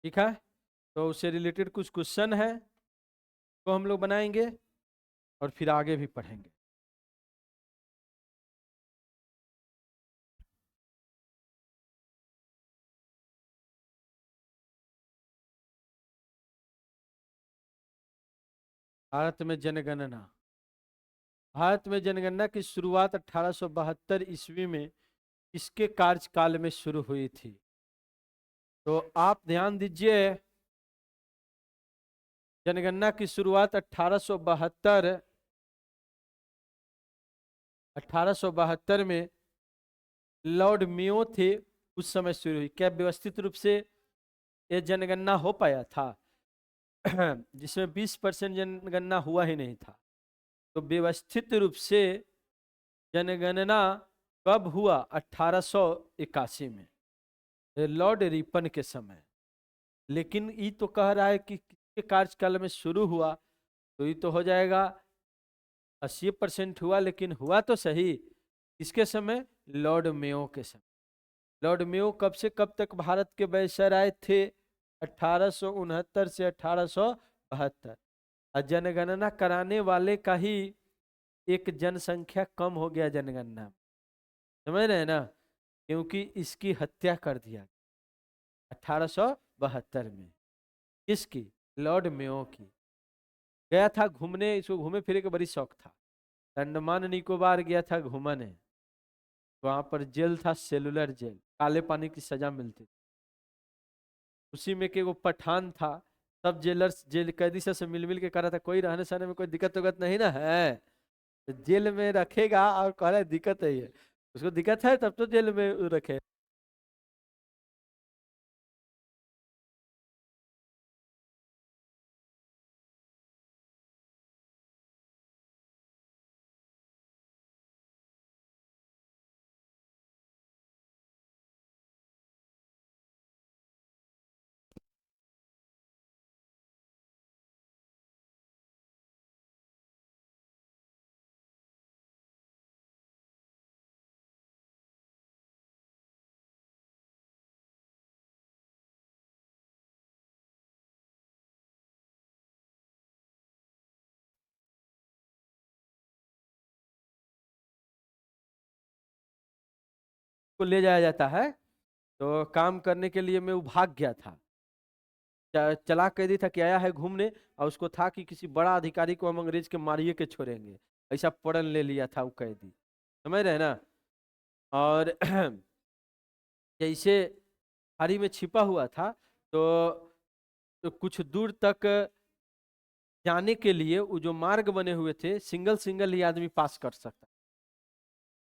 ठीक है, तो उससे रिलेटेड कुछ क्वेश्चन है तो हम लोग बनाएंगे और फिर आगे भी पढ़ेंगे। भारत में जनगणना। भारत में जनगणना की शुरुआत 1872 ईस्वी में इसके कार्यकाल में शुरू हुई थी। तो आप ध्यान दीजिए, जनगणना की शुरुआत 1872 में लॉर्ड मेयो थे, उस समय शुरू हुई। क्या व्यवस्थित रूप से ये जनगणना हो पाया था? जिसमें 20% जनगणना हुआ ही नहीं था। तो व्यवस्थित रूप से जनगणना कब हुआ? 1881 में, लॉर्ड रिपन के समय। लेकिन ये तो कह रहा है कि किसके कार्यकाल में शुरू हुआ, तो ये तो हो जाएगा 80% हुआ, लेकिन हुआ तो सही किसके समय? लॉर्ड मेयो के समय। लॉर्ड मेयो कब से कब तक भारत के वायसराय थे? 1869 से 1872। और जनगणना कराने वाले का ही एक जनसंख्या कम हो गया जनगणना, समझ रहे हैं ना, क्योंकि इसकी हत्या कर दिया 1872 में। किसकी? लॉर्ड मेयो की। गया था घूमने, इसको घूमे फिरे का बड़ी शौक था, अंडमान निकोबार गया था घूमने। वहां पर जेल था, सेलुलर जेल, काले पानी की सजा मिलती। उसी में के वो पठान था, सब जेलर्स जेल कैदी से मिल मिल के कह रहा था कोई रहने सहने में कोई दिक्कत उक्कत नहीं ना है, तो जेल में रखेगा और कह रहा है दिक्कत है, ये उसको दिक्कत है तब तो जेल में रखे। को ले जाया जाता है, तो काम करने के लिए मैं वो भाग गया था। चला कैदी था कि आया है घूमने, और उसको था कि किसी बड़ा अधिकारी को हम अंग्रेज के मारिए के छोड़ेंगे, ऐसा प्रण ले लिया था वो कैदी, समझ रहे हैं ना। और जैसे खाड़ी में छिपा हुआ था, तो कुछ दूर तक जाने के लिए वो जो मार्ग बने हुए थे, सिंगल सिंगल ही आदमी पास कर सकता,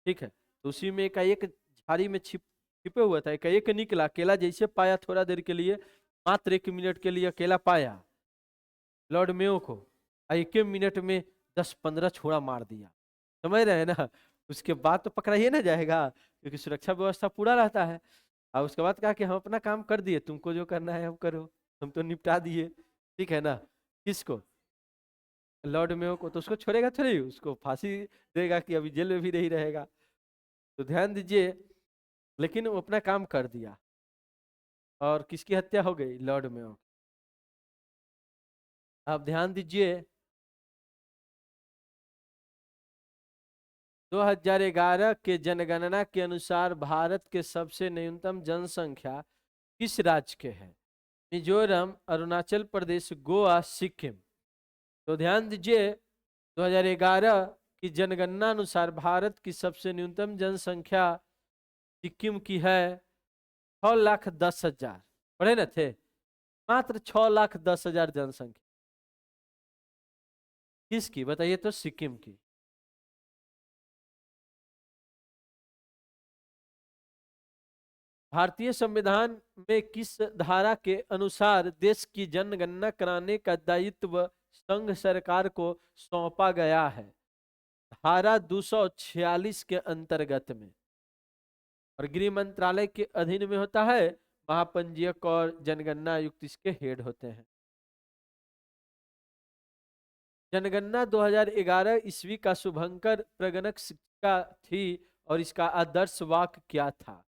ठीक है। तो उसी में एक झाड़ी में छिपे हुआ था, एक निकला, अकेला जैसे पाया थोड़ा देर के लिए, मात्र 1 मिनट के लिए अकेला पाया लॉर्ड मेयो को, और 1 मिनट में 10-15 छोड़ा मार दिया, समझ रहे हैं ना। उसके बाद तो पकड़ा ही ना जाएगा, क्योंकि सुरक्षा व्यवस्था पूरा रहता है। और उसके बाद कहा कि हम अपना काम कर दिए, तुमको जो करना है हम करो, हम तो निपटा दिए, ठीक है ना। किसको? लॉर्ड मेयो को। तो उसको छोड़ेगा थोड़ी, उसको फांसी देगा कि अभी जेल में भी नहीं रहेगा। तो ध्यान दीजिए, लेकिन वो अपना काम कर दिया। और किसकी हत्या हो गई? Lord Mayo. आप ध्यान दीजिए, 2011 के जनगणना के अनुसार भारत के सबसे न्यूनतम जनसंख्या किस राज्य के है? मिजोरम, अरुणाचल प्रदेश, गोवा, सिक्किम। तो ध्यान दीजिए, 2011 की जनगणना अनुसार भारत की सबसे न्यूनतम जनसंख्या सिक्किम की है 6,10,000। पढ़े न थे? मात्र 6,10,000 जनसंख्या। किसकी बताइए? तो सिक्किम की। भारतीय संविधान में किस धारा के अनुसार देश की जनगणना कराने का दायित्व संघ सरकार को सौंपा गया है? धारा 246 के अंतर्गत में। और गृह मंत्रालय के अधीन में होता है, महापंजीयक और जनगणना आयुक्त इसके हेड होते हैं। जनगणना 2011 ईस्वी का शुभंकर प्रगणक शिक्षा थी, और इसका आदर्श वाक्य क्या था?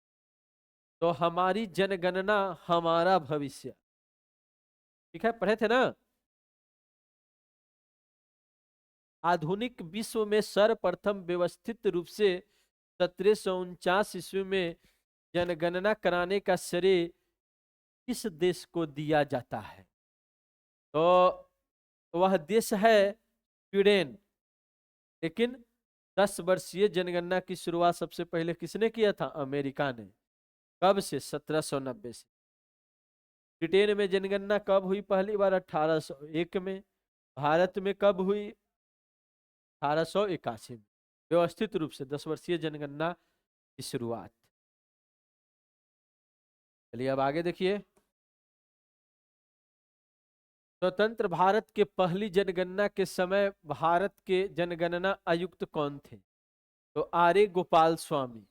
तो हमारी जनगणना हमारा भविष्य। ठीक है, पढ़े थे ना। आधुनिक विश्व में सर्वप्रथम व्यवस्थित रूप से 1749 ईस्वी में जनगणना कराने का श्रेय किस देश को दिया जाता है? तो वह देश है स्वीडन। लेकिन 10 वर्षीय जनगणना की शुरुआत सबसे पहले किसने किया था? अमेरिका ने। कब से? 1790 से। ब्रिटेन में जनगणना कब हुई पहली बार? 1801 में। भारत में कब हुई? 1881 में। व्यवस्थित रूप से 10 वर्षीय जनगणना की शुरुआत। चलिए अब आगे देखिए। स्वतंत्र भारत के पहली जनगणना के समय भारत के जनगणना आयुक्त कौन थे? तो आर्य गोपाल स्वामी।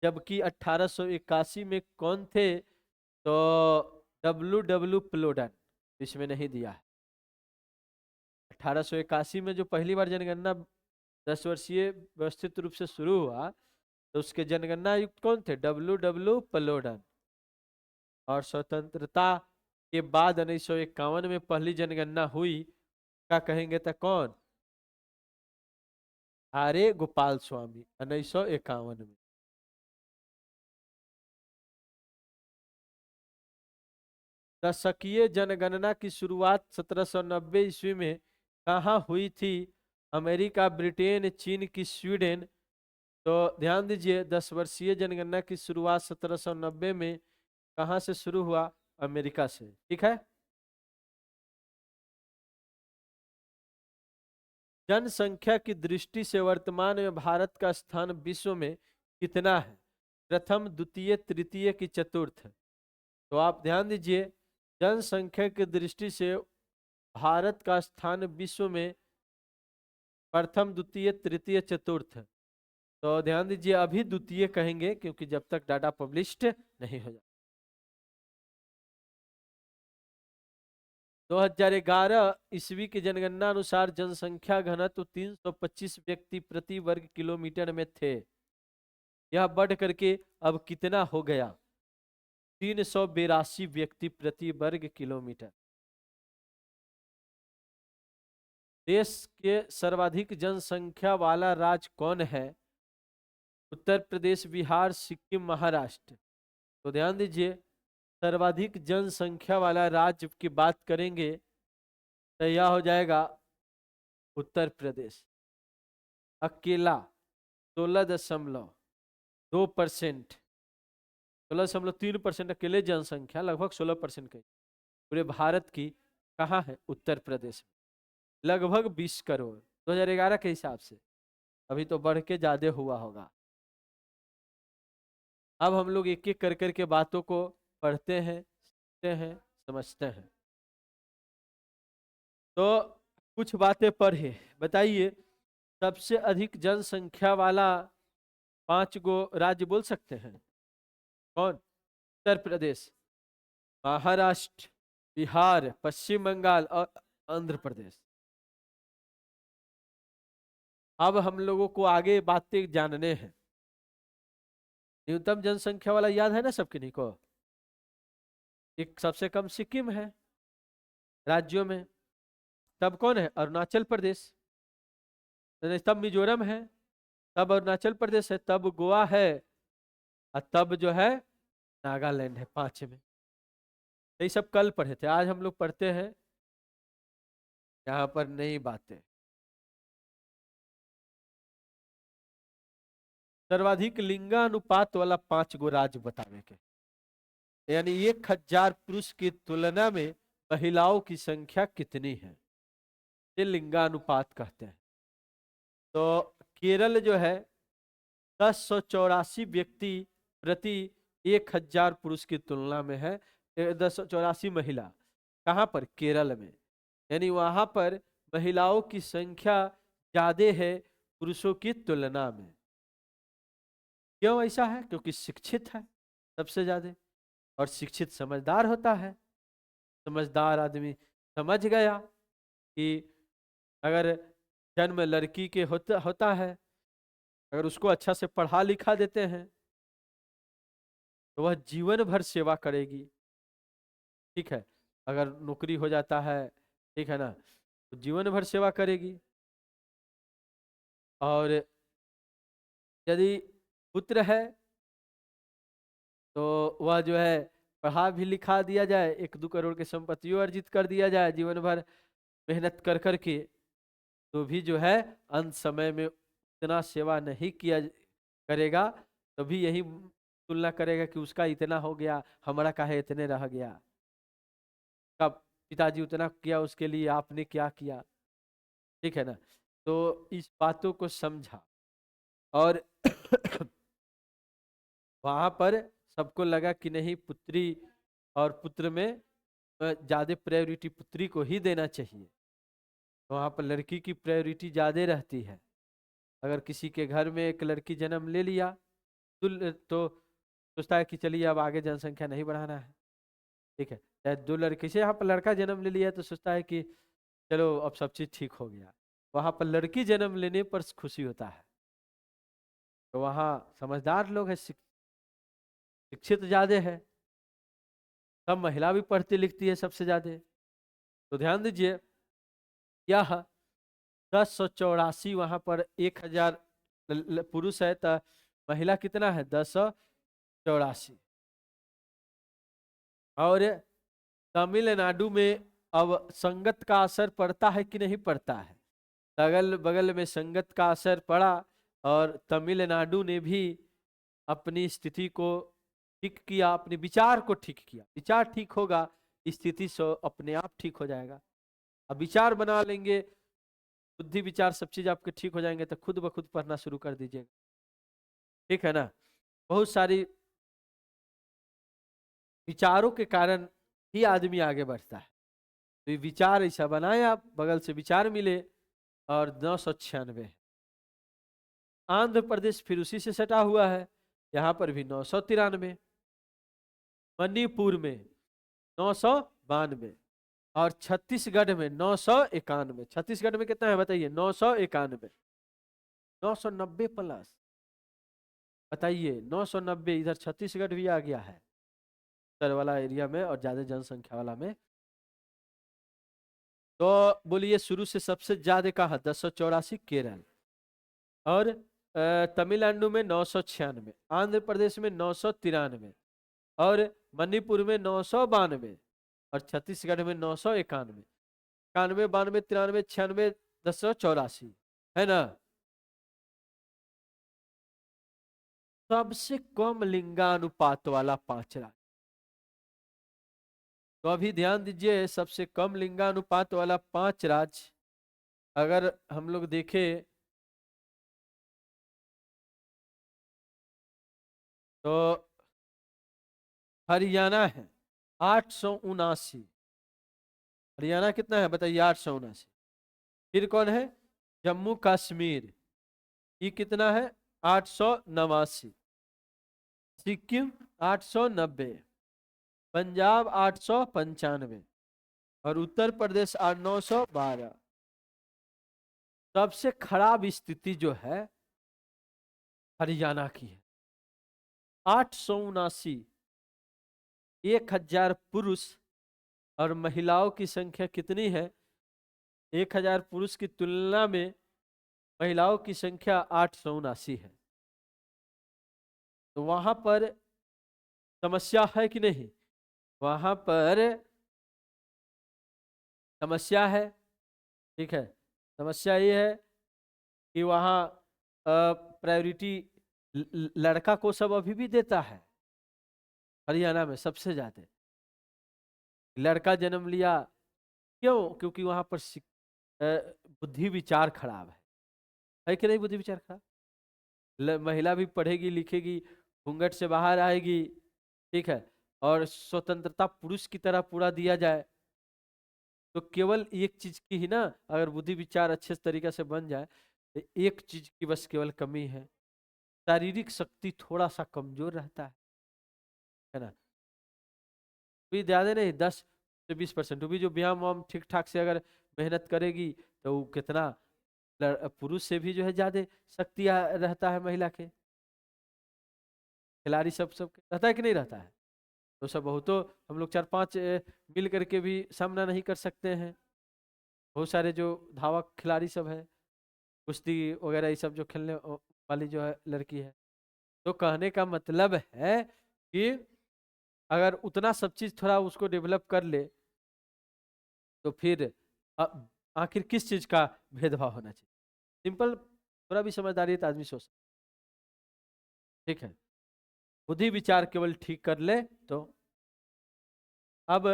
जबकि 1881 में कौन थे? तो डब्ल्यू प्लोडन। इसमें नहीं दिया है। 1881 में जो पहली बार जनगणना 10 वर्षीय व्यवस्थित रूप से शुरू हुआ, तो उसके जनगणना आयुक्त कौन थे? डब्ल्यू प्लोडन। और स्वतंत्रता के बाद 1951 में पहली जनगणना हुई, क्या कहेंगे तो कौन? आर्य गोपाल स्वामी, 1951 में। दशकीय जनगणना की शुरुआत 1790 ईस्वी में कहाँ हुई थी? अमेरिका, ब्रिटेन, चीन की स्वीडन। तो ध्यान दीजिए, 10 वर्षीय जनगणना की शुरुआत 1790 में कहाँ से शुरू हुआ? अमेरिका से। ठीक है। जनसंख्या की दृष्टि से वर्तमान में भारत का स्थान विश्व में कितना है? प्रथम, द्वितीय, तृतीय की चतुर्थ? तो आप ध्यान दीजिए, जनसंख्या की दृष्टि से भारत का स्थान विश्व में प्रथम, द्वितीय, तृतीय, चतुर्थ। तो ध्यान दीजिए, अभी द्वितीय कहेंगे क्योंकि जब तक डाटा पब्लिश्ड नहीं हो जाए। 2011 ईस्वी की जनगणना अनुसार जनसंख्या घनत्व 325 व्यक्ति प्रति वर्ग किलोमीटर में थे। यह बढ़ करके अब कितना हो गया? 382 व्यक्ति प्रति वर्ग किलोमीटर। देश के सर्वाधिक जनसंख्या वाला राज्य कौन है? उत्तर प्रदेश, बिहार, सिक्किम, महाराष्ट्र। तो ध्यान दीजिए, सर्वाधिक जनसंख्या वाला राज्य की बात करेंगे तो यह हो जाएगा उत्तर प्रदेश। अकेला 16.2%, 16.3% अकेले जनसंख्या, लगभग 16% के पूरे भारत की कहाँ है? उत्तर प्रदेश में। लगभग 20 करोड़ 2011 के हिसाब से। अभी तो बढ़ के ज्यादा हुआ होगा। अब हम लोग एक एक कर करके बातों को पढ़ते हैं, सीखते हैं, समझते हैं। तो कुछ बातें पढ़े, बताइए। सबसे अधिक जनसंख्या वाला 5 गो राज्य बोल सकते हैं? कौन? उत्तर प्रदेश, महाराष्ट्र, बिहार, पश्चिम बंगाल और आंध्र प्रदेश। अब हम लोगों को आगे बातें जानने हैं। न्यूनतम जनसंख्या वाला याद है ना सबके नहीं को? एक सबसे कम सिक्किम है राज्यों में। तब कौन है? अरुणाचल प्रदेश। तब मिजोरम है। तब अरुणाचल प्रदेश है। तब गोवा है। और तब जो है नागालैंड है 5 में। ये सब कल पढ़े थे, आज हम लोग पढ़ते हैं यहाँ पर नई बातें। सर्वाधिक लिंगानुपात वाला 5 गो राज्य बताने के, यानी 1000 पुरुष की तुलना में महिलाओं की संख्या कितनी है, ये लिंगानुपात कहते हैं। तो केरल जो है 1084 व्यक्ति प्रति 1000 पुरुष की तुलना में है। 1084 महिला। कहाँ पर? केरल में। यानी वहां पर महिलाओं की संख्या ज्यादा है पुरुषों की तुलना में। क्यों ऐसा है? क्योंकि शिक्षित है सबसे ज्यादा, और शिक्षित समझदार होता है। समझदार आदमी समझ गया कि अगर जन्म लड़की के होता है, अगर उसको अच्छा से पढ़ा लिखा देते हैं तो वह जीवन भर सेवा करेगी। ठीक है। अगर नौकरी हो जाता है, ठीक है ना, तो जीवन भर सेवा करेगी। और यदि पुत्र है तो वह जो है पढ़ा भी लिखा दिया जाए, 1-2 करोड़ की संपत्तियों अर्जित कर दिया जाए जीवन भर मेहनत कर करके, तो भी जो है अंत समय में उतना सेवा नहीं किया करेगा, तभी यही तुलना करेगा कि उसका इतना हो गया, हमारा काहे इतने रह गया, कब पिताजी उतना किया उसके लिए आपने क्या किया, ठीक है ना। तो इस बातों को समझा, और वहां पर सबको लगा कि नहीं, पुत्री और पुत्र में ज्यादा प्रायोरिटी पुत्री को ही देना चाहिए। वहां पर लड़की की प्रायोरिटी ज्यादा रहती है। अगर किसी के घर में एक लड़की जन्म ले लिया तो सोचता है कि चलिए अब आगे जनसंख्या नहीं बढ़ाना है, ठीक है। चाहे 2 लड़के से यहाँ पर लड़का जन्म ले लिया तो सोचता है कि चलो अब सब चीज ठीक हो गया। वहां पर लड़की जन्म लेने पर खुशी होता है। तो वहाँ समझदार लोग हैं, शिक्षित ज्यादा है, सब महिला भी पढ़ती लिखती है सबसे ज्यादा। तो ध्यान दीजिए, यह 1084 वहां पर 1000 पुरुष है, तो महिला कितना है 1084। और तमिलनाडु में अब संगत का असर पड़ता है कि नहीं पड़ता है, अगल बगल में संगत का असर पड़ा, और तमिलनाडु ने भी अपनी स्थिति को ठीक किया, अपने विचार को ठीक किया। विचार ठीक होगा, स्थिति से अपने आप ठीक हो जाएगा। अब विचार बना लेंगे, बुद्धि विचार सब चीज आपके ठीक हो जाएंगे, तो खुद ब खुद पढ़ना शुरू कर दीजिएगा, ठीक है ना। बहुत सारी विचारों के कारण ही आदमी आगे बढ़ता है। तो ये विचार ऐसा बनाए आप, बगल से विचार मिले। और 996 आंध्र प्रदेश फिर उसी से सटा हुआ है, यहाँ पर भी 993, मणिपुर में 992, और छत्तीसगढ़ में 991। छत्तीसगढ़ में कितना है बताइए, 991, 990 प्लस, बताइए 990। इधर छत्तीसगढ़ भी आ गया है उत्तर वाला एरिया में और ज्यादा जनसंख्या वाला में। तो बोलिए शुरू से सबसे ज्यादा कहा 1084 केरल, और तमिलनाडु में 996, आंध्र प्रदेश में 993, और मणिपुर में 992, और छत्तीसगढ़ में 991, 91, 92, 93, 96, 1084, है ना। सबसे कम लिंगानुपात वाला 5 राज्य। तो अभी ध्यान दीजिए, सबसे कम लिंगानुपात वाला 5 राज्य अगर हम लोग देखें तो हरियाणा है 879। हरियाणा कितना है बताइए, 879। फिर कौन है, जम्मू कश्मीर, ये कितना है 889। सिक्किम 890, पंजाब 895, और उत्तर प्रदेश 912। सबसे खराब स्थिति जो है हरियाणा की है, 879। 1000 पुरुष और महिलाओं की संख्या कितनी है, 1000 पुरुष की तुलना में महिलाओं की संख्या 879 है। तो वहां पर समस्या है कि नहीं, वहां पर समस्या है, ठीक है। समस्या ये है कि वहाँ प्रायोरिटी लड़का को सब अभी भी देता है, हरियाणा में सबसे ज्यादा लड़का जन्म लिया। क्यों, क्योंकि वहां पर बुद्धि विचार खराब है कि नहीं, बुद्धि विचार खराब। महिला भी पढ़ेगी लिखेगी, घूंघट से बाहर आएगी, ठीक है, और स्वतंत्रता पुरुष की तरह पूरा दिया जाए, तो केवल एक चीज की ही ना, अगर बुद्धि विचार अच्छे तरीके से बन जाए, तो एक चीज की बस केवल कमी है, शारीरिक शक्ति थोड़ा सा कमजोर रहता है ना। भी ज्यादा नहीं, 10 से 20%। भी जो व्यायाम वाम ठीक ठाक से अगर मेहनत करेगी तो वो कितना पुरुष से भी जो है ज्यादा शक्ति रहता है महिला के। खिलाड़ी सब रहता है कि नहीं रहता है। तो सब बहुतों हम लोग 4-5 मिल करके भी सामना नहीं कर सकते हैं। बहुत सारे जो धावक खिलाड़ी सब है, कुश्ती वगैरह ये सब जो खेलने वाली जो है लड़की है। तो कहने का मतलब है कि अगर उतना सब चीज थोड़ा उसको डेवलप कर ले तो फिर आखिर किस चीज का भेदभाव होना चाहिए। सिंपल, थोड़ा भी समझदारी है तो आदमी सोच, ठीक है, बुद्धि विचार केवल ठीक कर ले तो। अब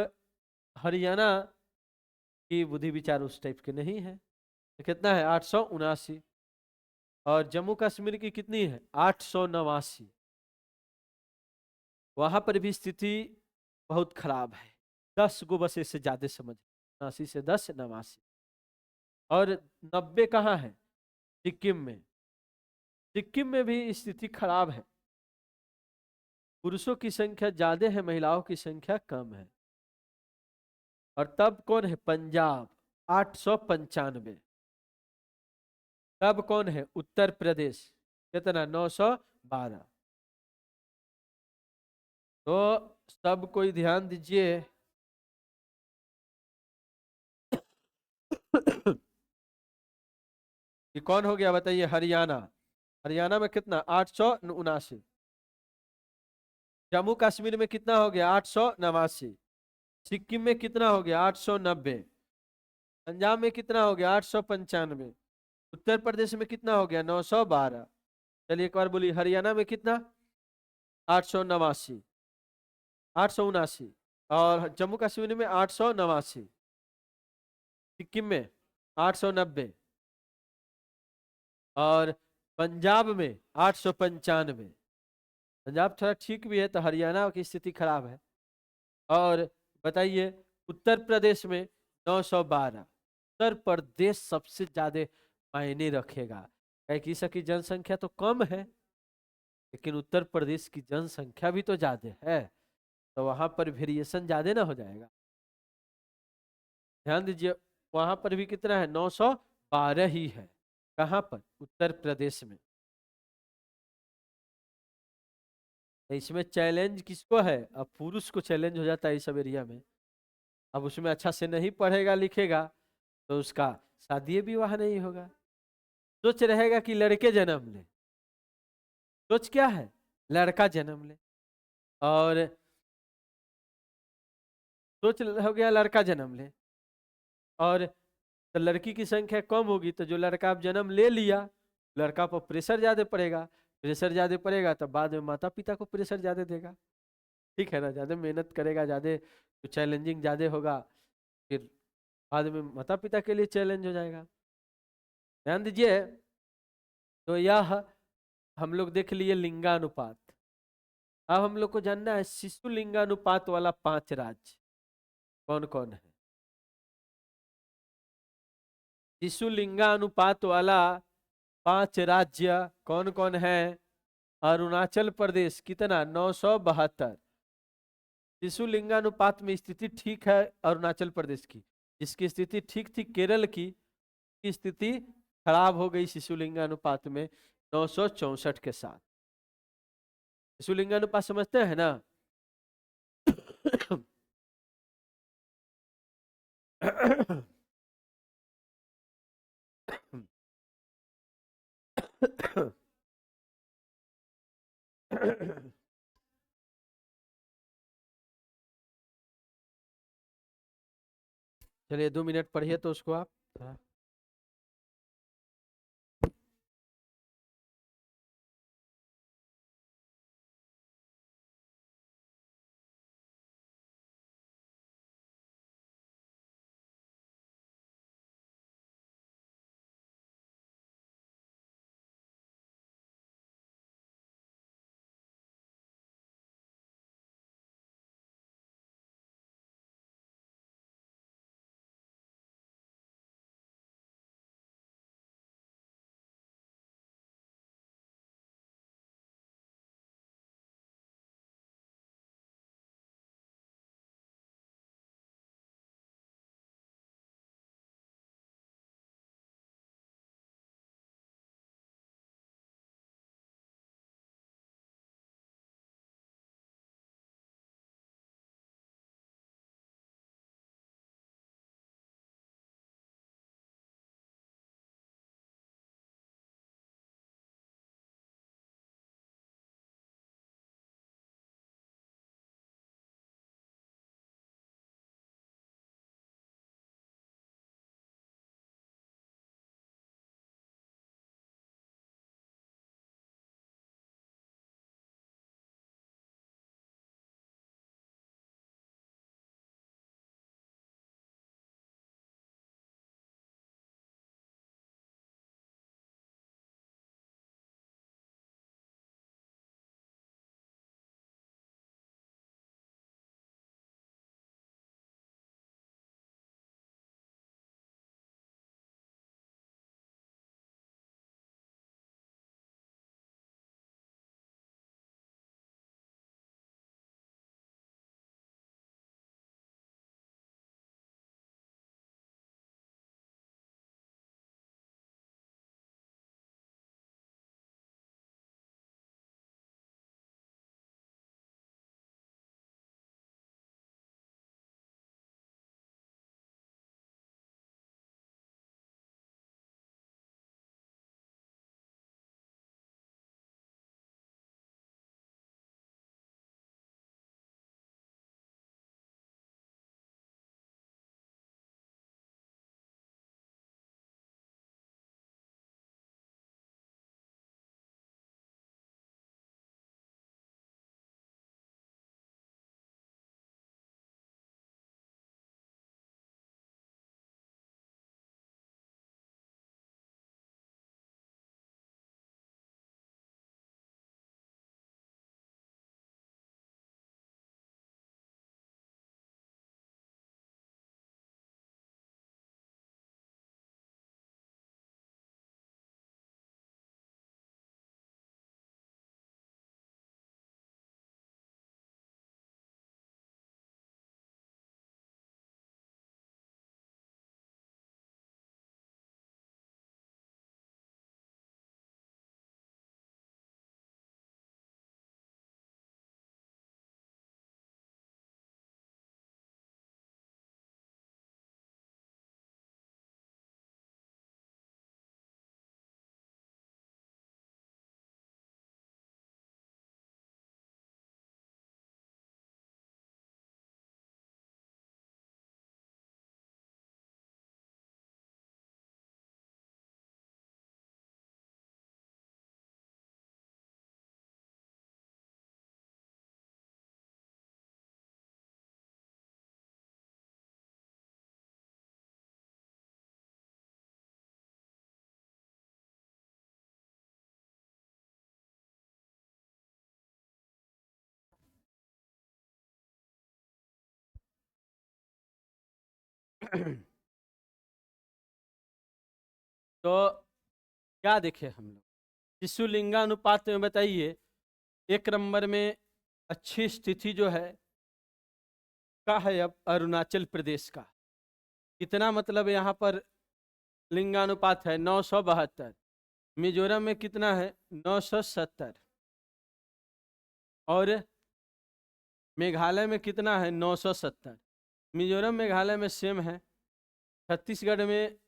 हरियाणा की बुद्धि विचार उस टाइप के नहीं है। तो कितना है, 879। और जम्मू कश्मीर की कितनी है, 889। वहां पर भी स्थिति बहुत खराब है, 10 गो बस इससे ज्यादा समझ, 89 से 10 89। और 90 कहाँ है, सिक्किम में। सिक्किम में भी स्थिति खराब है, पुरुषों की संख्या ज्यादा है, महिलाओं की संख्या कम है। और तब कौन है, पंजाब, 895। तब कौन है, उत्तर प्रदेश, कितना, 912। तो सब कोई ध्यान दीजिए। कि कौन हो गया बताइए, हरियाणा। हरियाणा में कितना, 879। जम्मू कश्मीर में कितना हो गया, 889। सिक्किम में कितना हो गया, 890। पंजाब में कितना हो गया, 895। उत्तर प्रदेश में कितना हो गया, 912। चलिए एक बार बोलिए, हरियाणा में कितना, 889, 879। और जम्मू कश्मीर में 889। सिक्किम में 890। और पंजाब में 895। पंजाब थोड़ा ठीक भी है, तो हरियाणा की स्थिति खराब है। और बताइए, उत्तर प्रदेश में 912। उत्तर प्रदेश सबसे ज्यादा मायने रखेगा, क्या कि इसकी जनसंख्या तो कम है, लेकिन उत्तर प्रदेश की जनसंख्या भी तो ज्यादा है, तो वहां पर वेरिएशन ज्यादा ना हो जाएगा। ध्यान दीजिए, वहां पर भी कितना है, 912 ही है। कहां पर, उत्तर प्रदेश में। तो इसमें चैलेंज किसको है, अब पुरुष को चैलेंज हो जाता है इस सब एरिया में। अब उसमें अच्छा से नहीं पढ़ेगा लिखेगा तो उसका शादी विवाह नहीं होगा। सोच रहेगा कि लड़के जन्म ले, सोच क्या है, लड़का जन्म ले। और सोच हो गया लड़का जन्म ले, और तो लड़की की संख्या कम होगी, तो जो लड़का अब जन्म ले लिया, लड़का पर प्रेशर ज्यादा पड़ेगा। प्रेशर ज्यादा पड़ेगा तो बाद में माता पिता को प्रेशर ज्यादा देगा, ठीक है ना, ज्यादा मेहनत करेगा, ज्यादा तो चैलेंजिंग ज्यादा होगा, फिर बाद में माता पिता के लिए चैलेंज हो जाएगा। ध्यान दीजिए, तो यह हम लोग देख लिए लिंगानुपात। अब हम लोग को जानना है शिशु लिंगानुपात वाला 5 राज्य कौन कौन है। शिशु लिंगानुपात वाला 5 राज्य कौन कौन है। अरुणाचल प्रदेश कितना, 972। शिशु लिंगानुपात में स्थिति ठीक है अरुणाचल प्रदेश की, जिसकी स्थिति ठीक थी केरल की स्थिति खराब हो गई शिशु लिंगानुपात में 964 के साथ। शिशु लिंगानुपात समझते हैं ना। चलिए 2 मिनट पढ़िए तो उसको आप। हाँ। तो क्या देखे हम लोग शिशु लिंगानुपात में, बताइए एक नंबर में अच्छी स्थिति जो है का है अब अरुणाचल प्रदेश का। कितना मतलब यहाँ पर लिंगानुपात है 972। मिजोरम में कितना है 970। और मेघालय में कितना है 970। मिजोरम मेघालय में सेम है। छत्तीसगढ़ में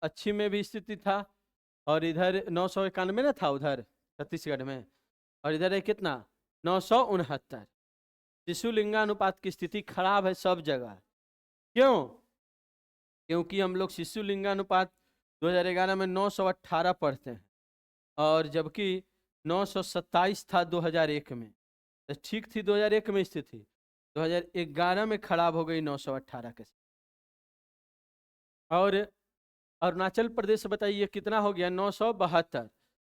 अच्छी में भी स्थिति था, और इधर 991 ना था उधर छत्तीसगढ़ में, और इधर है कितना 969। शिशु लिंगानुपात की स्थिति खराब है सब जगह। क्यों? क्योंकि हम लोग शिशु लिंगानुपात 2011 में 918 पढ़ते हैं, और जबकि 927 था 2001 में। तो ठीक थी 2001 में स्थिति, 2011 में खराब हो गई 918 के साथ। और अरुणाचल प्रदेश बताइए कितना हो गया 972।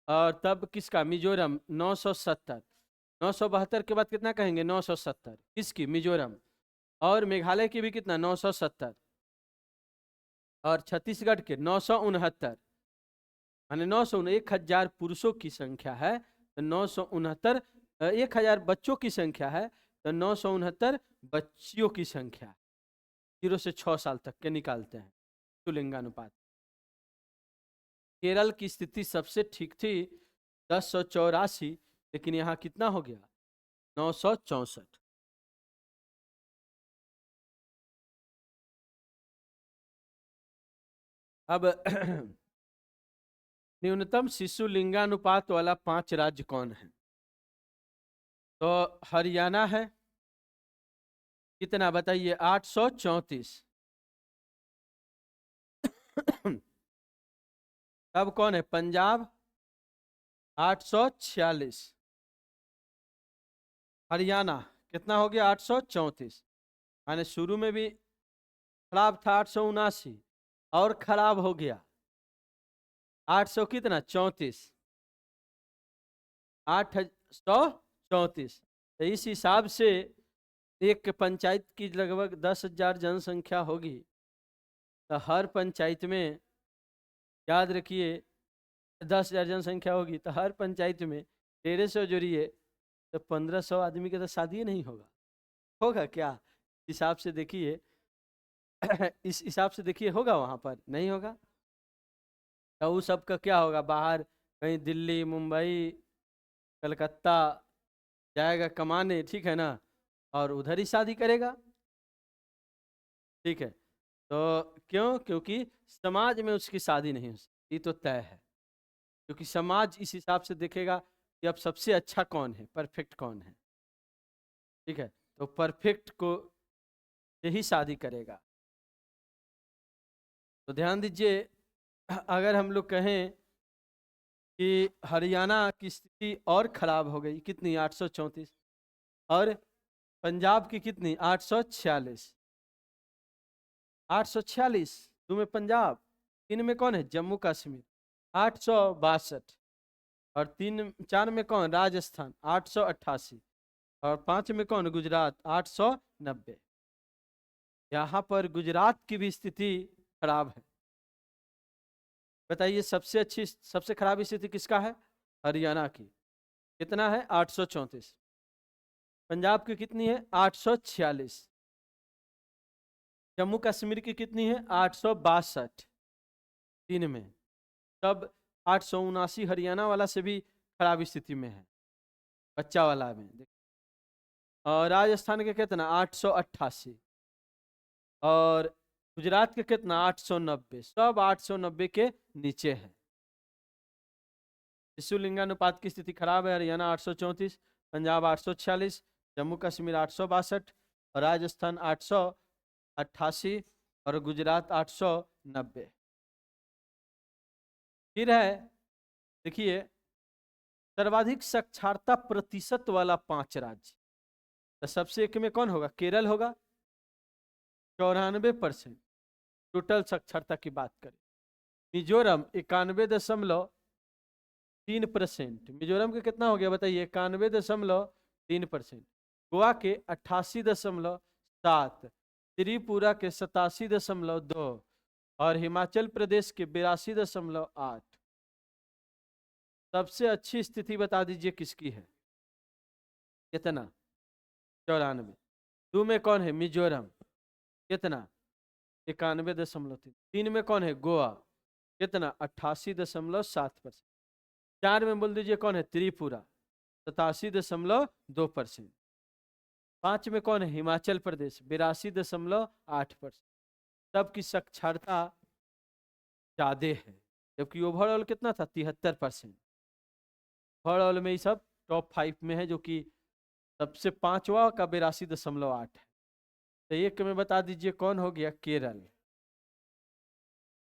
और तब किसका मिजोरम 970। 972 के बाद कितना कहेंगे 970 किसकी मिजोरम। और मेघालय की भी कितना 970। और छत्तीसगढ़ के 969। माने 1000 पुरुषों की संख्या है तो 969, 1000 बच्चों की संख्या है तो 969 बच्चियों की संख्या। 0 से 6 साल तक के निकालते हैं लिंगानुपात। केरल की स्थिति सबसे ठीक थी 1084, लेकिन यहाँ कितना हो गया 964। अब न्यूनतम शिशु लिंगानुपात वाला 5 राज्य कौन है? तो हरियाणा है, कितना बताइए 834। तब कौन है पंजाब 846। हरियाणा कितना हो गया 834। माने शुरू में भी खराब था 879, और खराब हो गया 800 कितना 34, 834। तो इस हिसाब से एक पंचायत की लगभग 10,000 जनसंख्या होगी, तो हर पंचायत में याद रखिए 10,000 जनसंख्या होगी तो हर पंचायत में 150 जोड़िए तो 1500 आदमी के तो शादी नहीं होगा। होगा क्या हिसाब से देखिए इस हिसाब से देखिए होगा वहां पर नहीं होगा। तो उस सब का क्या होगा, बाहर कहीं दिल्ली मुंबई कलकत्ता जाएगा कमाने, ठीक है ना, और उधर ही शादी करेगा। ठीक है, तो क्यों? क्योंकि समाज में उसकी शादी नहीं हो सकती, तो तय है। क्योंकि समाज इस हिसाब से देखेगा कि अब सबसे अच्छा कौन है, परफेक्ट कौन है। ठीक है, तो परफेक्ट को यही शादी करेगा। तो ध्यान दीजिए, अगर हम लोग कहें कि हरियाणा की स्थिति और खराब हो गई, कितनी 834, और पंजाब की कितनी 846। 846 दो में पंजाब, इनमें कौन है जम्मू कश्मीर 862, और 4 में कौन राजस्थान 888, और 5 में कौन गुजरात 890। यहाँ पर गुजरात की भी स्थिति खराब है। बताइए सबसे अच्छी सबसे खराब स्थिति किसका है? हरियाणा की। कितना है 834। पंजाब की कितनी है 846। जम्मू कश्मीर की कितनी है 862 3 में। तब 879 हरियाणा वाला से भी खराब स्थिति में है, बच्चा वाला में। और राजस्थान के कितना 888, और गुजरात के कितना 890। सब 890 के नीचे है। शिशु लिंगानुपात की स्थिति खराब है। हरियाणा 834, पंजाब 846, जम्मू कश्मीर 862, और राजस्थान 888, और गुजरात 890। फिर है देखिए सर्वाधिक साक्षरता प्रतिशत वाला 5 राज्य। तो सबसे एक में कौन होगा? केरल होगा 94% टोटल साक्षरता की बात करें। मिजोरम 91.3%। मिजोरम का कितना हो गया बताइए 91.3%। गोवा के 88.7, त्रिपुरा के 87.2 और हिमाचल प्रदेश के 82.8। सबसे अच्छी स्थिति बता दीजिए किसकी है? कितना? 94। 2 में कौन है? मिजोरम। कितना? 91.3। 3 में कौन है? गोवा। कितना? 88.7%। 4 में बोल दीजिए कौन है? त्रिपुरा, 87.2%। 5 में कौन है? हिमाचल प्रदेश, 82.8%। सबकी साक्षरता ज्यादा है, जबकि ओवरऑल कितना था? 73%। ओवरऑल में ये सब टॉप 5 में है, जो कि सबसे 5वां का 82.8 है। तो एक में बता दीजिए कौन हो गया? केरल।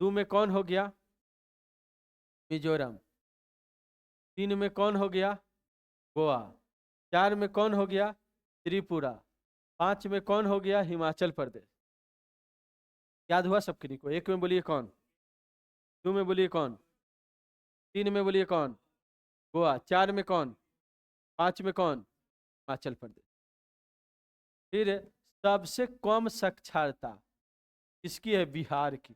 2 में कौन हो गया? मिजोरम। 3 में कौन हो गया? गोवा। 4 में कौन हो गया? त्रिपुरा। 5 में कौन हो गया? हिमाचल प्रदेश। याद हुआ सबके को? 1 में बोलिए कौन? 2 में बोलिए कौन? 3 में बोलिए कौन? गोवा। 4 में कौन? 5 में कौन? हिमाचल प्रदेश। फिर सबसे कम साक्षरता किसकी है? बिहार की।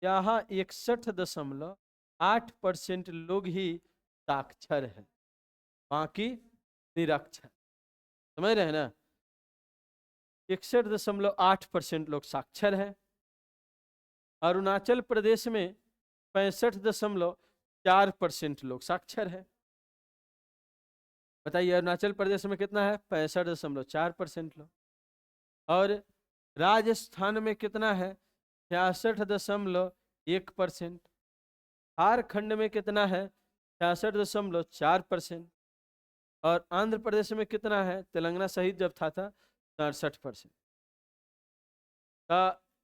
यहाँ 61.8% लोग ही साक्षर है, बाकी निरक्षर। समझ रहे हैं ना? 61.8% लोग साक्षर है। अरुणाचल प्रदेश में 65.4% लोग साक्षर है। बताइए अरुणाचल प्रदेश में कितना है? 65.4% लोग। और राजस्थान में कितना है? 66.1%। झारखंड में कितना है? 66.4%। और आंध्र प्रदेश में कितना है? तेलंगाना सहित जब था 67%।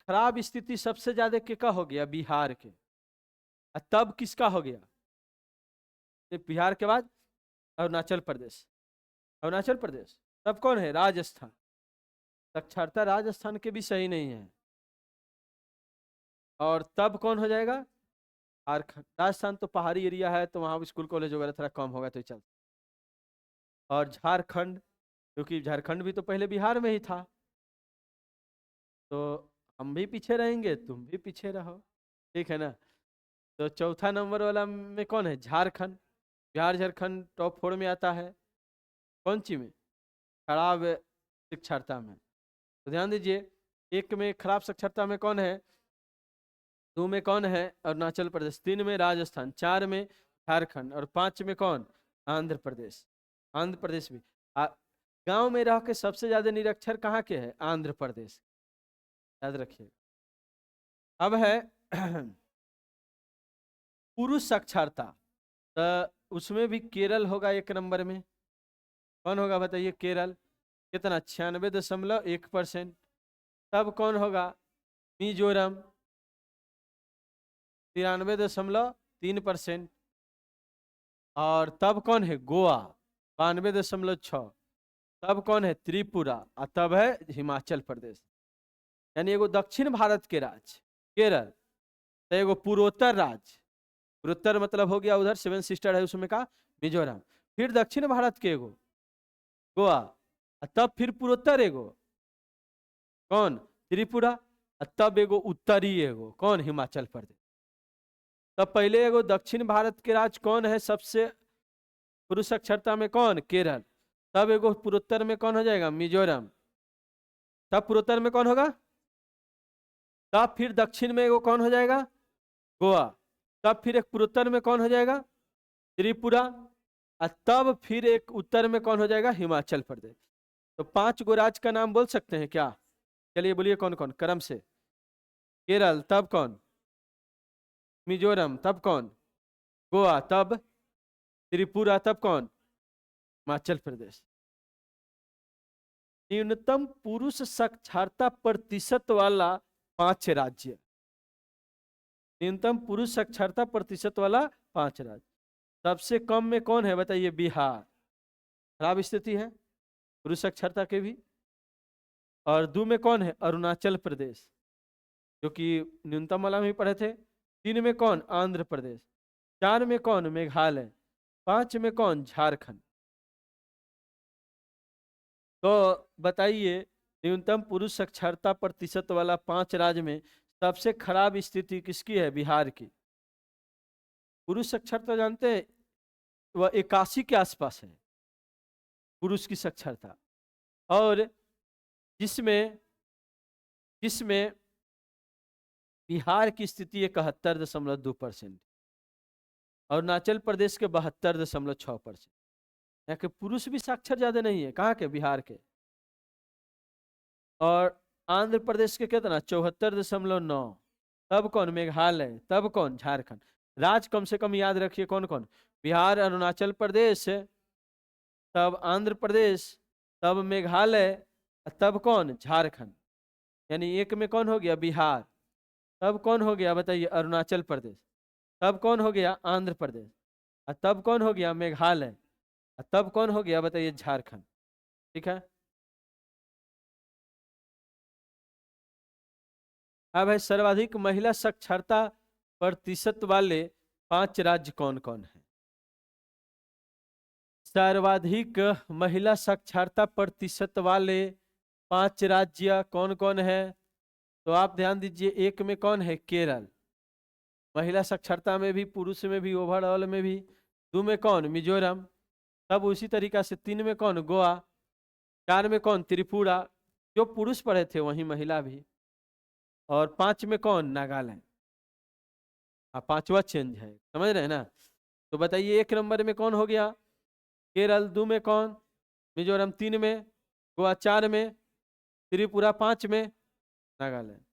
खराब स्थिति सबसे ज्यादा किसका हो गया? बिहार के। तब किसका हो गया? बिहार के बाद अरुणाचल प्रदेश। अरुणाचल प्रदेश। तब कौन है? राजस्थान। साक्षरता राजस्थान के भी सही नहीं है। और तब कौन हो जाएगा? झारखंड। राजस्थान तो पहाड़ी एरिया है, तो वहां स्कूल कॉलेज वगैरह थोड़ा कम होगा तो चल। और झारखंड, क्योंकि झारखंड भी तो पहले बिहार में ही था, तो हम भी पीछे रहेंगे, तुम भी पीछे रहो, ठीक है ना? तो चौथा नंबर वाला में कौन है? झारखंड। बिहार झारखंड टॉप 4 में आता है। कौन सी में? खराब साक्षरता में। तो ध्यान दीजिए, 1 में खराब साक्षरता में कौन है? 2 में कौन है? अरुणाचल प्रदेश। 3 में राजस्थान। 4 में झारखंड। और 5 में कौन? आंध्र प्रदेश। आंध्र प्रदेश भी। गांव में रह के सबसे ज्यादा निरक्षर कहाँ के है? आंध्र प्रदेश। याद रखिए। अब है पुरुष साक्षरता, तो उसमें भी केरल होगा 1 नंबर में। कौन होगा बताइए? केरल। कितना? 96.1%। तब कौन होगा? मिजोरम, 93.3%। और तब कौन है? गोवा, 92.6। तब कौन है? त्रिपुरा। और तब है हिमाचल प्रदेश। यानी एगो दक्षिण भारत के राज्य केरल, तो एगो पूर्वोत्तर राज्य। पूर्वोत्तर मतलब हो गया उधर 7 सिस्टर है उसमें का मिजोरम। फिर दक्षिण भारत के एगो गोवा, तब फिर पूर्वोत्तर एगो कौन? त्रिपुरा। तब एगो उत्तरी एगो कौन? हिमाचल प्रदेश। तब पहले एगो दक्षिण भारत के राज्य कौन है सबसे पुरुष साक्षरता में? कौन? केरल। तब एगो पूर्वोत्तर में कौन हो जाएगा? मिजोरम। तब पूर्वोत्तर में कौन होगा? तब फिर दक्षिण में एगो कौन हो जाएगा? गोवा। तब फिर एक पूर्वोत्तर में कौन हो जाएगा? त्रिपुरा। और तब फिर एक उत्तर में कौन हो जाएगा? हिमाचल प्रदेश। तो 5 गो राज्य का नाम बोल सकते हैं क्या? चलिए बोलिए कौन कौन क्रम से। केरल, तब कौन? मिजोरम, तब कौन? गोवा, तब त्रिपुरा, तब कौन? हिमाचल प्रदेश। न्यूनतम पुरुष साक्षरता प्रतिशत वाला 5 राज्य। न्यूनतम पुरुष साक्षरता प्रतिशत वाला 5 राज्य। सबसे कम में कौन है बताइए? बिहार। खराब स्थिति है पुरुष साक्षरता के भी। और 2 में कौन है? अरुणाचल प्रदेश, जो कि न्यूनतम वाला में ही पढ़े थे। 3 में कौन? आंध्र प्रदेश। 4 में कौन? मेघालय। 5 में कौन? झारखंड। तो बताइए न्यूनतम पुरुष साक्षरता प्रतिशत वाला 5 राज्य में सबसे खराब स्थिति किसकी है? बिहार की। पुरुष साक्षरता जानते हैं, वह 81 के आसपास है पुरुष की साक्षरता, और जिसमें जिसमें बिहार की स्थिति 71.2%, अरुणाचल प्रदेश के 72.6%। यहाँ के पुरुष भी साक्षर ज्यादा नहीं है, कहाँ के? बिहार के। और आंध्र प्रदेश के कितना? 74.9। तब कौन? मेघालय। तब कौन? झारखंड। राज्य कम से कम याद रखिए कौन कौन? बिहार, अरुणाचल प्रदेश, तब आंध्र प्रदेश, तब मेघालय, तब कौन? झारखंड। यानी एक में कौन हो गया? बिहार। तब कौन हो गया बताइए? अरुणाचल प्रदेश। तब कौन हो गया? आंध्र प्रदेश। और तब कौन हो गया? मेघालय। और तब कौन हो गया बताइए? झारखंड। ठीक है। अब है सर्वाधिक महिला साक्षरता प्रतिशत वाले 5 राज्य कौन कौन है? सर्वाधिक महिला साक्षरता प्रतिशत वाले 5 राज्य कौन कौन है? तो आप ध्यान दीजिए, एक में कौन है? केरल, महिला साक्षरता में भी, पुरुष में भी, ओवरऑल में भी। 2 में कौन? मिजोरम। तब उसी तरीका से 3 में कौन? गोवा। 4 में कौन? त्रिपुरा, जो पुरुष पढ़े थे वहीं महिला भी। और 5 में कौन? नागालैंड। हाँ, 5वां चेंज है, समझ रहे हैं ना? तो बताइए 1 नंबर में कौन हो गया? केरल। 2 में कौन? मिजोरम। 3 में गोवा। 4 में त्रिपुरा। 5 में नागालैंड।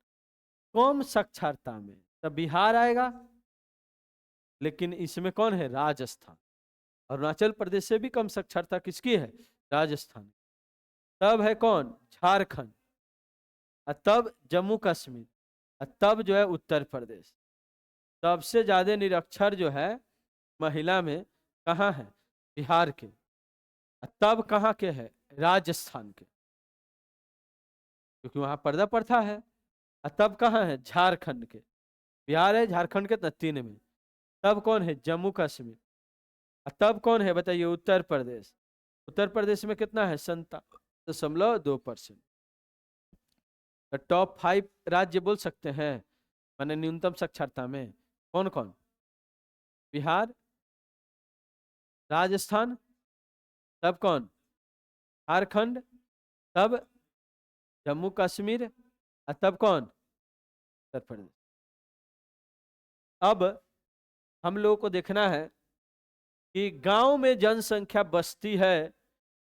कम साक्षरता में तब बिहार आएगा, लेकिन इसमें कौन है? राजस्थान। अरुणाचल प्रदेश से भी कम साक्षरता किसकी है? राजस्थान। तब है कौन? झारखंड। तब जम्मू कश्मीर। तब जो है उत्तर प्रदेश। सबसे ज्यादा निरक्षर जो है महिला में कहाँ है? बिहार के। तब कहाँ के है? राजस्थान के, क्योंकि वहां पर्दा प्रथा है। तब कहाँ है? झारखंड के। बिहार है, झारखंड के 3 में। तब कौन है? जम्मू कश्मीर। तब कौन है बताइए? उत्तर प्रदेश। उत्तर प्रदेश में कितना है? 57.2%। तो टॉप 5 राज्य बोल सकते हैं माने न्यूनतम साक्षरता में कौन कौन? बिहार, राजस्थान, तब कौन? झारखंड, तब जम्मू कश्मीर, और तब कौन? उत्तर प्रदेश। अब हम लोगों को देखना है कि गांव में जनसंख्या बसती है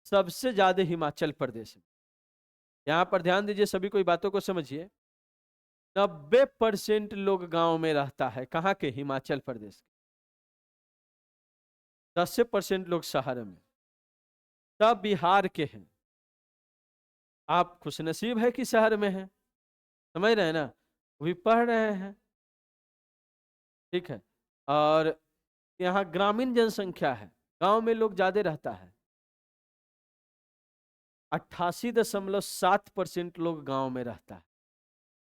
सबसे ज्यादा हिमाचल प्रदेश में। यहां पर ध्यान दीजिए, सभी कोई बातों को समझिए। 90% लोग गांव में रहता है, कहां के? हिमाचल प्रदेश के। 10% लोग शहर में, तब बिहार के हैं। आप खुशनसीब है कि शहर में हैं, समझ रहे हैं ना? वो भी पढ़ रहे हैं, ठीक है। और यहाँ ग्रामीण जनसंख्या है, गांव में लोग ज्यादा रहता है। 88.7% लोग गांव में रहता है।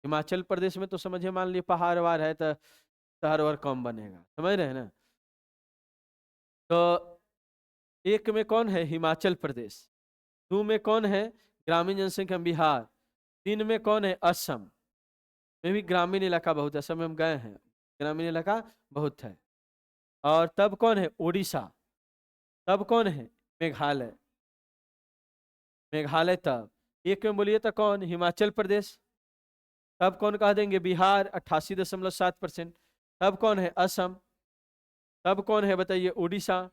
हिमाचल प्रदेश में तो समझिए, मान लीजिए पहाड़ वहाड़ है तो शहर और कम बनेगा, समझ रहे हैं ना? तो 1 में कौन है? हिमाचल प्रदेश। 2 में कौन है? ग्रामीण जनसंख्या बिहार। 3 में कौन है? असम में भी ग्रामीण इलाका बहुत है, असम में हम गए हैं, ग्रामीण इलाका बहुत है। और तब कौन है? उड़ीसा। तब कौन है? मेघालय। मेघालय तब 1 में बोलिए तो कौन? हिमाचल प्रदेश। तब कौन कह देंगे? बिहार 88.7%। तब कौन है? असम। तब कौन है बताइए? उड़ीसा।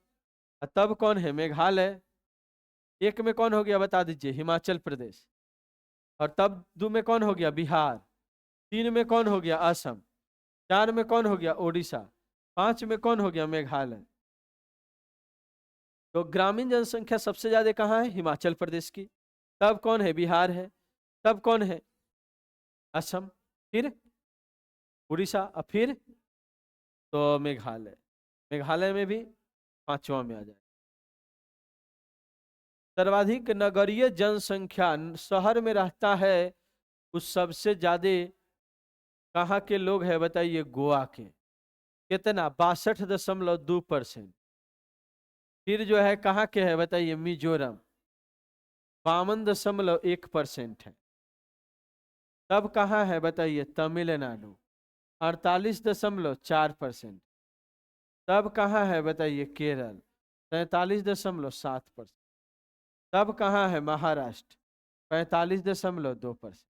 तब कौन है? मेघालय। 1 में कौन हो गया बता दीजिए? हिमाचल प्रदेश। और तब 2 में कौन हो गया? बिहार। 3 में कौन हो गया? असम। 4 में कौन हो गया? उड़ीसा। 5 में कौन हो गया? मेघालय। तो ग्रामीण जनसंख्या सबसे ज्यादा कहाँ है? हिमाचल प्रदेश की। तब कौन है? बिहार है। तब कौन है? असम। फिर उड़ीसा, और फिर तो मेघालय। मेघालय में भी 5वां में आ जाए। सर्वाधिक नगरीय जनसंख्या शहर में रहता है, उस सबसे ज्यादा कहाँ के लोग हैं बताइए? गोवा के। कितना? 62.2%। फिर जो है कहाँ के है बताइए? मिजोरम, 52.1% है। तब कहाँ है बताइए तमिलनाडु 48.4%। तब कहाँ है बताइए केरल 43.7%। तब कहाँ है महाराष्ट्र 45.2%।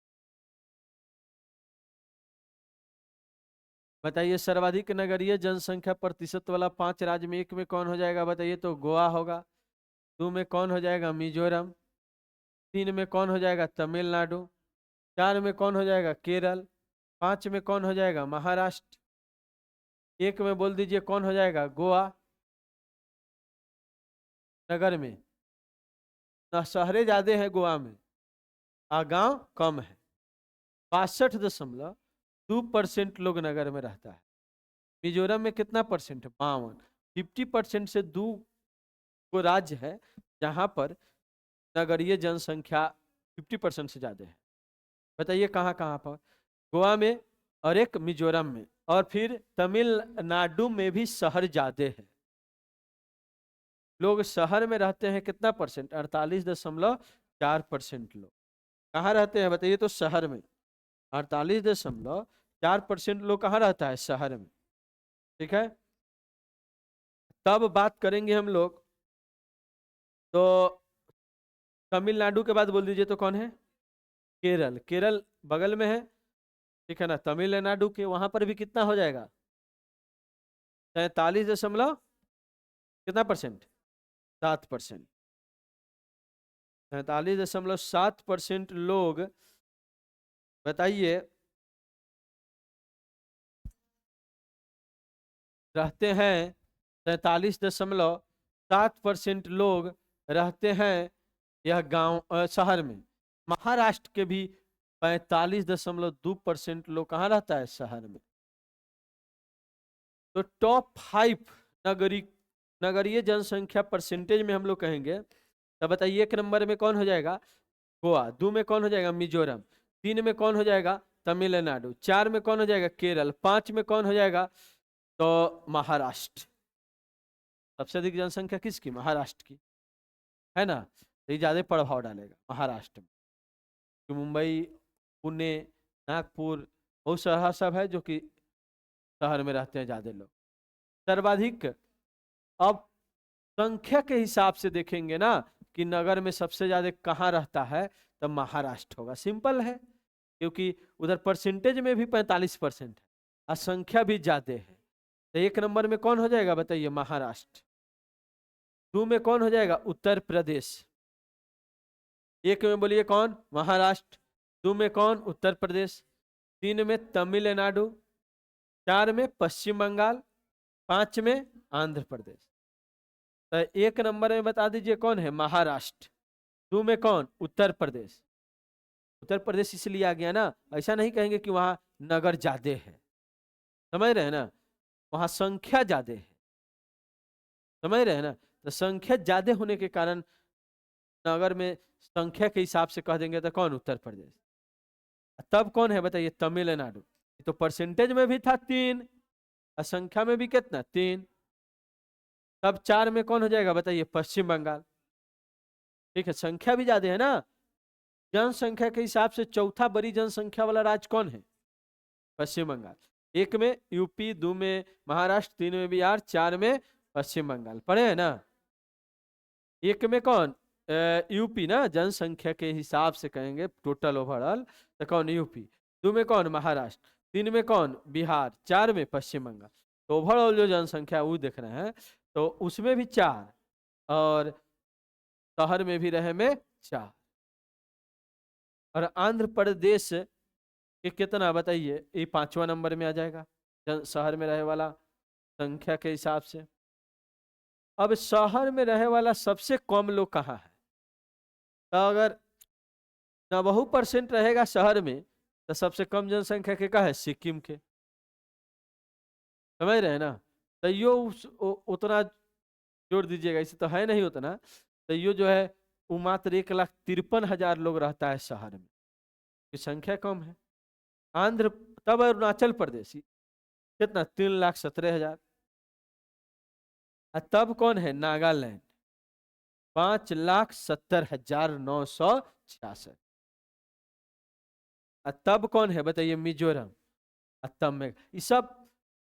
बताइए सर्वाधिक नगरीय जनसंख्या प्रतिशत वाला 5 राज्य में एक में कौन हो जाएगा बताइए? तो गोवा होगा। 2 में कौन हो जाएगा? मिजोरम। 3 में कौन हो जाएगा? तमिलनाडु। 4 में कौन हो जाएगा? केरल। 5 में कौन हो जाएगा? महाराष्ट्र। 1 में बोल दीजिए कौन हो जाएगा? गोवा। नगर में ना शहरें ज्यादा है गोवा में और गांव कम है। 62.2% लोग नगर में रहता है। मिजोरम में कितना परसेंट है? 52। 50% से 2 को राज्य है जहां पर नगरीय जनसंख्या 50% से ज्यादा है। बताइए कहाँ कहाँ पर? गोवा में और एक मिजोरम में, और फिर तमिलनाडु में भी शहर ज्यादा है। लोग शहर में रहते हैं कितना परसेंट? 48.4% लोग कहाँ रहते हैं बताइए? तो शहर में 48.4% लोग कहाँ रहता है? शहर में। ठीक है, तब बात करेंगे हम लोग। तो तमिलनाडु के बाद बोल दीजिए तो कौन है? केरल। केरल बगल में है, ठीक है ना? तमिलनाडु के वहां पर भी कितना हो जाएगा? 43 दशमलव कितना परसेंट? 7%। 43.7% लोग बताइए रहते हैं। 43.7% लोग रहते हैं यह गांव शहर में। महाराष्ट्र के भी 45.2% लोग कहाँ रहता है? शहर में। तो टॉप 5 नगरी नगरीय जनसंख्या परसेंटेज में हम लोग कहेंगे तो बताइए 1 नंबर में कौन हो जाएगा? गोवा। 2 में कौन हो जाएगा? मिजोरम। 3 में कौन हो जाएगा? तमिलनाडु। 4 में कौन हो जाएगा? केरल। 5 में कौन हो जाएगा? तो महाराष्ट्र। सबसे अधिक जनसंख्या किसकी? महाराष्ट्र की, है ना? तो ये ज्यादा प्रभाव डालेगा महाराष्ट्र में। तो मुंबई, पुणे, नागपुर बहुत सारा सब है जो कि शहर में रहते हैं ज्यादा लोग। सर्वाधिक अब संख्या के हिसाब से देखेंगे ना कि नगर में सबसे ज्यादा कहाँ रहता है, तो महाराष्ट्र होगा। सिंपल है, क्योंकि उधर परसेंटेज में भी 45% है और संख्या भी ज्यादा है। तो 1 नंबर में कौन हो जाएगा बताइए? महाराष्ट्र। 2 में कौन हो जाएगा? उत्तर प्रदेश। 1 में बोलिए कौन? महाराष्ट्र। 2 में कौन? उत्तर प्रदेश। 3 में तमिलनाडु। 4 में पश्चिम बंगाल। 5 में आंध्र प्रदेश। तो 1 नंबर में बता दीजिए कौन है? महाराष्ट्र। 2 में कौन? उत्तर प्रदेश। उत्तर प्रदेश इसलिए आ गया ना, ऐसा नहीं कहेंगे कि वहां नगर ज्यादा है, समझ रहे हैं ना? वहां संख्या ज्यादा है, समझ रहे हैं ना? तो संख्या ज्यादा होने के कारण नगर में संख्या के हिसाब से कह देंगे तो कौन? उत्तर प्रदेश। तब कौन है बताइए? तमिलनाडु। तो परसेंटेज में भी था 3 और संख्या में भी कितना? 3। तब 4 में कौन हो जाएगा बताइए? पश्चिम बंगाल। ठीक है, संख्या भी ज्यादा है ना। जनसंख्या के हिसाब से चौथा बड़ी जनसंख्या वाला राज्य कौन है? पश्चिम बंगाल। 1 में यूपी, 2 में महाराष्ट्र, 3 में बिहार, 4 में पश्चिम बंगाल। पढ़े हैं ना? 1 में कौन? यूपी ना, जनसंख्या के हिसाब से कहेंगे टोटल ओवरऑल तो कौन? यूपी। 2 में कौन? महाराष्ट्र। 3 में कौन? बिहार। 4 में पश्चिम बंगाल। तो ओवरऑल जो जनसंख्या वो देख रहे हैं, तो उसमें भी 4 और शहर में भी रहे में 4। और आंध्र प्रदेश के कितना बताइए? ये 5वां नंबर में आ जाएगा शहर में रहे वाला संख्या के हिसाब से। अब शहर में रहे वाला सबसे कम लोग कहाँ है? तो अगर 90% रहेगा शहर में, तो सबसे कम जनसंख्या के का है? सिक्किम के। समझ रहे हैं ना? तो यो उतना जोड़ दीजिएगा, इसे तो है नहीं उतना। तो यो जो है वो मात्र 1,53,000 लोग रहता है शहर में, की संख्या कम है। आंध्र तब अरुणाचल प्रदेश कितना? 3,17,000। तब कौन है? नागालैंड 5,70,966। और तब कौन है बताइए, मिजोरम। और तब में ये सब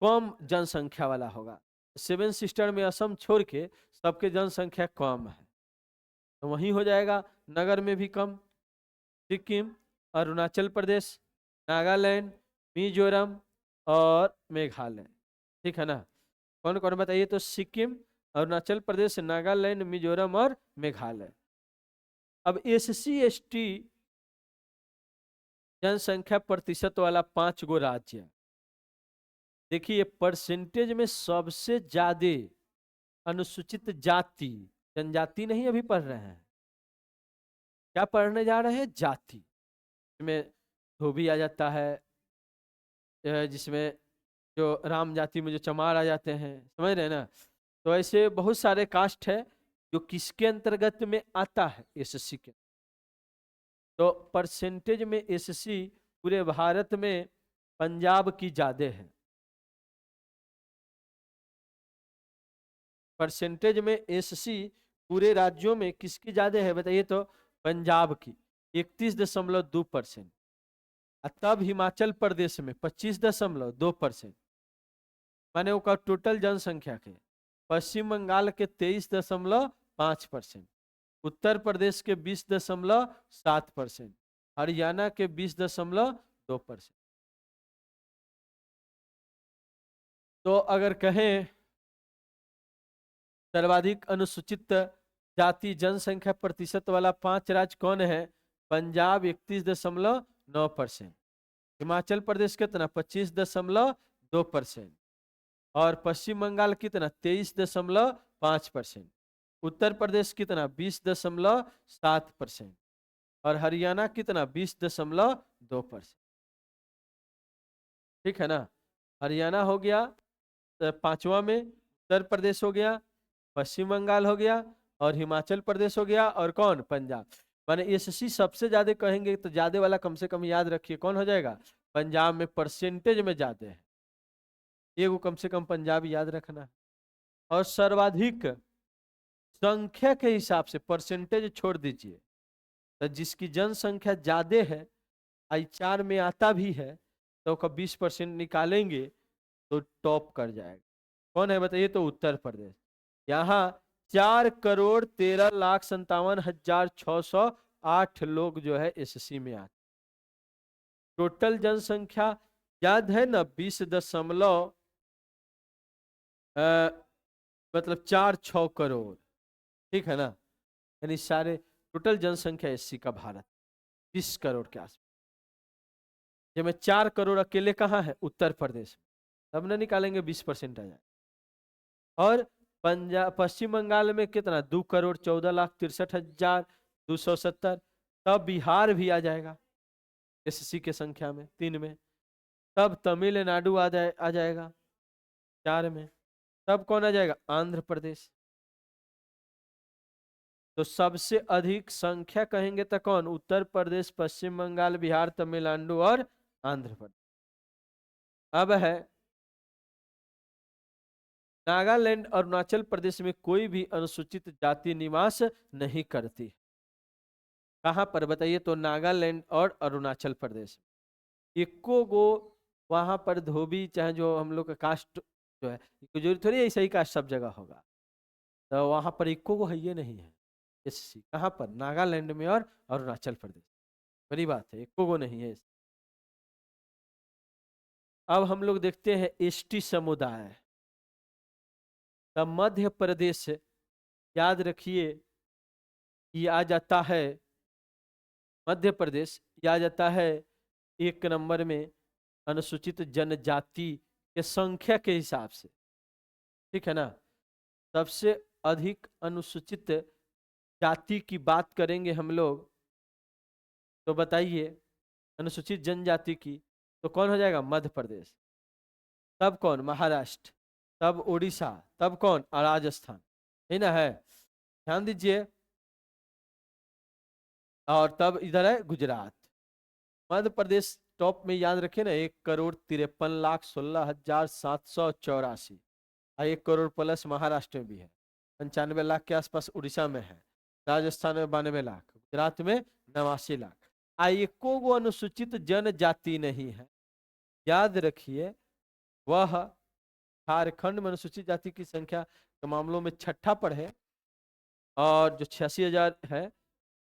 कम जनसंख्या वाला होगा। सेवन सिस्टर में असम छोड़ के सबके जनसंख्या कम है, तो वहीं हो जाएगा। नगर में भी कम, सिक्किम, अरुणाचल प्रदेश, नागालैंड, मिजोरम और मेघालय। ठीक है ना। कौन कौन बताइए, तो सिक्किम, अरुणाचल प्रदेश, नागालैंड, मिजोरम और मेघालय। अब SC ST जनसंख्या प्रतिशत वाला 5 गो राज्य। देखिए परसेंटेज में सबसे ज्यादा अनुसूचित जाति, जनजाति नहीं अभी पढ़ रहे हैं, क्या पढ़ने जा रहे हैं, जाति। इसमें धोबी आ जाता है, जिसमें जो राम जाति में जो चमार आ जाते हैं, समझ रहे हैं ना। तो ऐसे बहुत सारे कास्ट है जो किसके अंतर्गत में आता है, SC के। तो परसेंटेज में SC पूरे भारत में पंजाब की ज्यादा है। परसेंटेज में SC पूरे राज्यों में किसकी ज्यादा है बताइए, तो पंजाब की 31.2%। तब हिमाचल प्रदेश में 25.2%, माने वो टोटल जनसंख्या के। पश्चिम बंगाल के 23.5%, उत्तर प्रदेश के 20.7%, हरियाणा के 20.2%। तो अगर कहें सर्वाधिक अनुसूचित जाति जनसंख्या प्रतिशत वाला 5 राज्य कौन है, पंजाब 31.9%, हिमाचल प्रदेश कितना 25.2%, और पश्चिम बंगाल कितना 23.5%, उत्तर प्रदेश कितना 20.7%, और हरियाणा कितना 20.2%। ठीक है ना। हरियाणा हो गया पांचवा में, उत्तर प्रदेश हो गया, पश्चिम बंगाल हो गया, और हिमाचल प्रदेश हो गया, और कौन, पंजाब। माने SC सबसे ज्यादा कहेंगे तो ज्यादा वाला कम से कम याद रखिए कौन हो जाएगा, पंजाब में परसेंटेज में ज्यादा है, एगो कम से कम पंजाब याद रखना है। और सर्वाधिक संख्या के हिसाब से परसेंटेज छोड़ दीजिए, तो जिसकी जनसंख्या ज्यादा है, I4 में आता भी है, तो का 20% निकालेंगे तो टॉप कर जाएगा। कौन है बताइए, तो उत्तर प्रदेश। यहाँ 4,53,57,608 लोग जो है SC में आते। टोटल जनसंख्या याद है ना, 20 मतलब 4-6 करोड़। ठीक है ना। यानी सारे टोटल जनसंख्या SC का भारत 20 करोड़ के आसपास, जिसमें 4 करोड़ अकेले कहाँ है, उत्तर प्रदेश। तब ना निकालेंगे 20% आ जाए। और पंजाब, पश्चिम बंगाल में कितना 2,14,63,270, तब बिहार भी आ जाएगा SC के संख्या में 3 में। तब तमिलनाडु आ जाएगा 4 में। तब कौन आ जाएगा, आंध्र प्रदेश। तो सबसे अधिक संख्या कहेंगे तो कौन, उत्तर प्रदेश, पश्चिम बंगाल, बिहार, तमिलनाडु और आंध्र प्रदेश। अब है नागालैंड और अरुणाचल प्रदेश में कोई भी अनुसूचित जाति निवास नहीं करती। कहां पर बताइए, तो नागालैंड और अरुणाचल प्रदेश। एको गो वहां पर धोबी, चाहे जो हम लोग का कास्ट जो है, जरूरी थोड़ी ऐसा ही कास्ट सब जगह होगा, तो वहां पर एको गो है ये नहीं है SC। कहां पर, नागालैंड में और अरुणाचल प्रदेश। बड़ी बात है, एको गो नहीं है। अब हम लोग देखते हैं ST समुदाय। तब मध्य प्रदेश याद रखिए, ये आ जाता है, मध्य प्रदेश आ जाता है 1 नंबर में अनुसूचित जनजाति के संख्या के हिसाब से। ठीक है ना। सबसे अधिक अनुसूचित जाति की बात करेंगे हम लोग, तो बताइए अनुसूचित जनजाति की, तो कौन हो जाएगा, मध्य प्रदेश। तब कौन, महाराष्ट्र। तब उड़ीसा। तब कौन, राजस्थान। है ना, है। ध्यान दीजिए। और तब इधर है गुजरात। मध्य प्रदेश टॉप में याद रखे ना, 1,53,16,784। 1 करोड़ प्लस महाराष्ट्र में भी है, 95 लाख के आसपास उड़ीसा में है, राजस्थान में 92 लाख, गुजरात में 89 लाख। एको वो अनुसूचित जनजाति नहीं है। याद रखिए, वह झारखंड में अनुसूचित जाति की संख्या के मामलों में छठा पर है, और जो 86,000 है,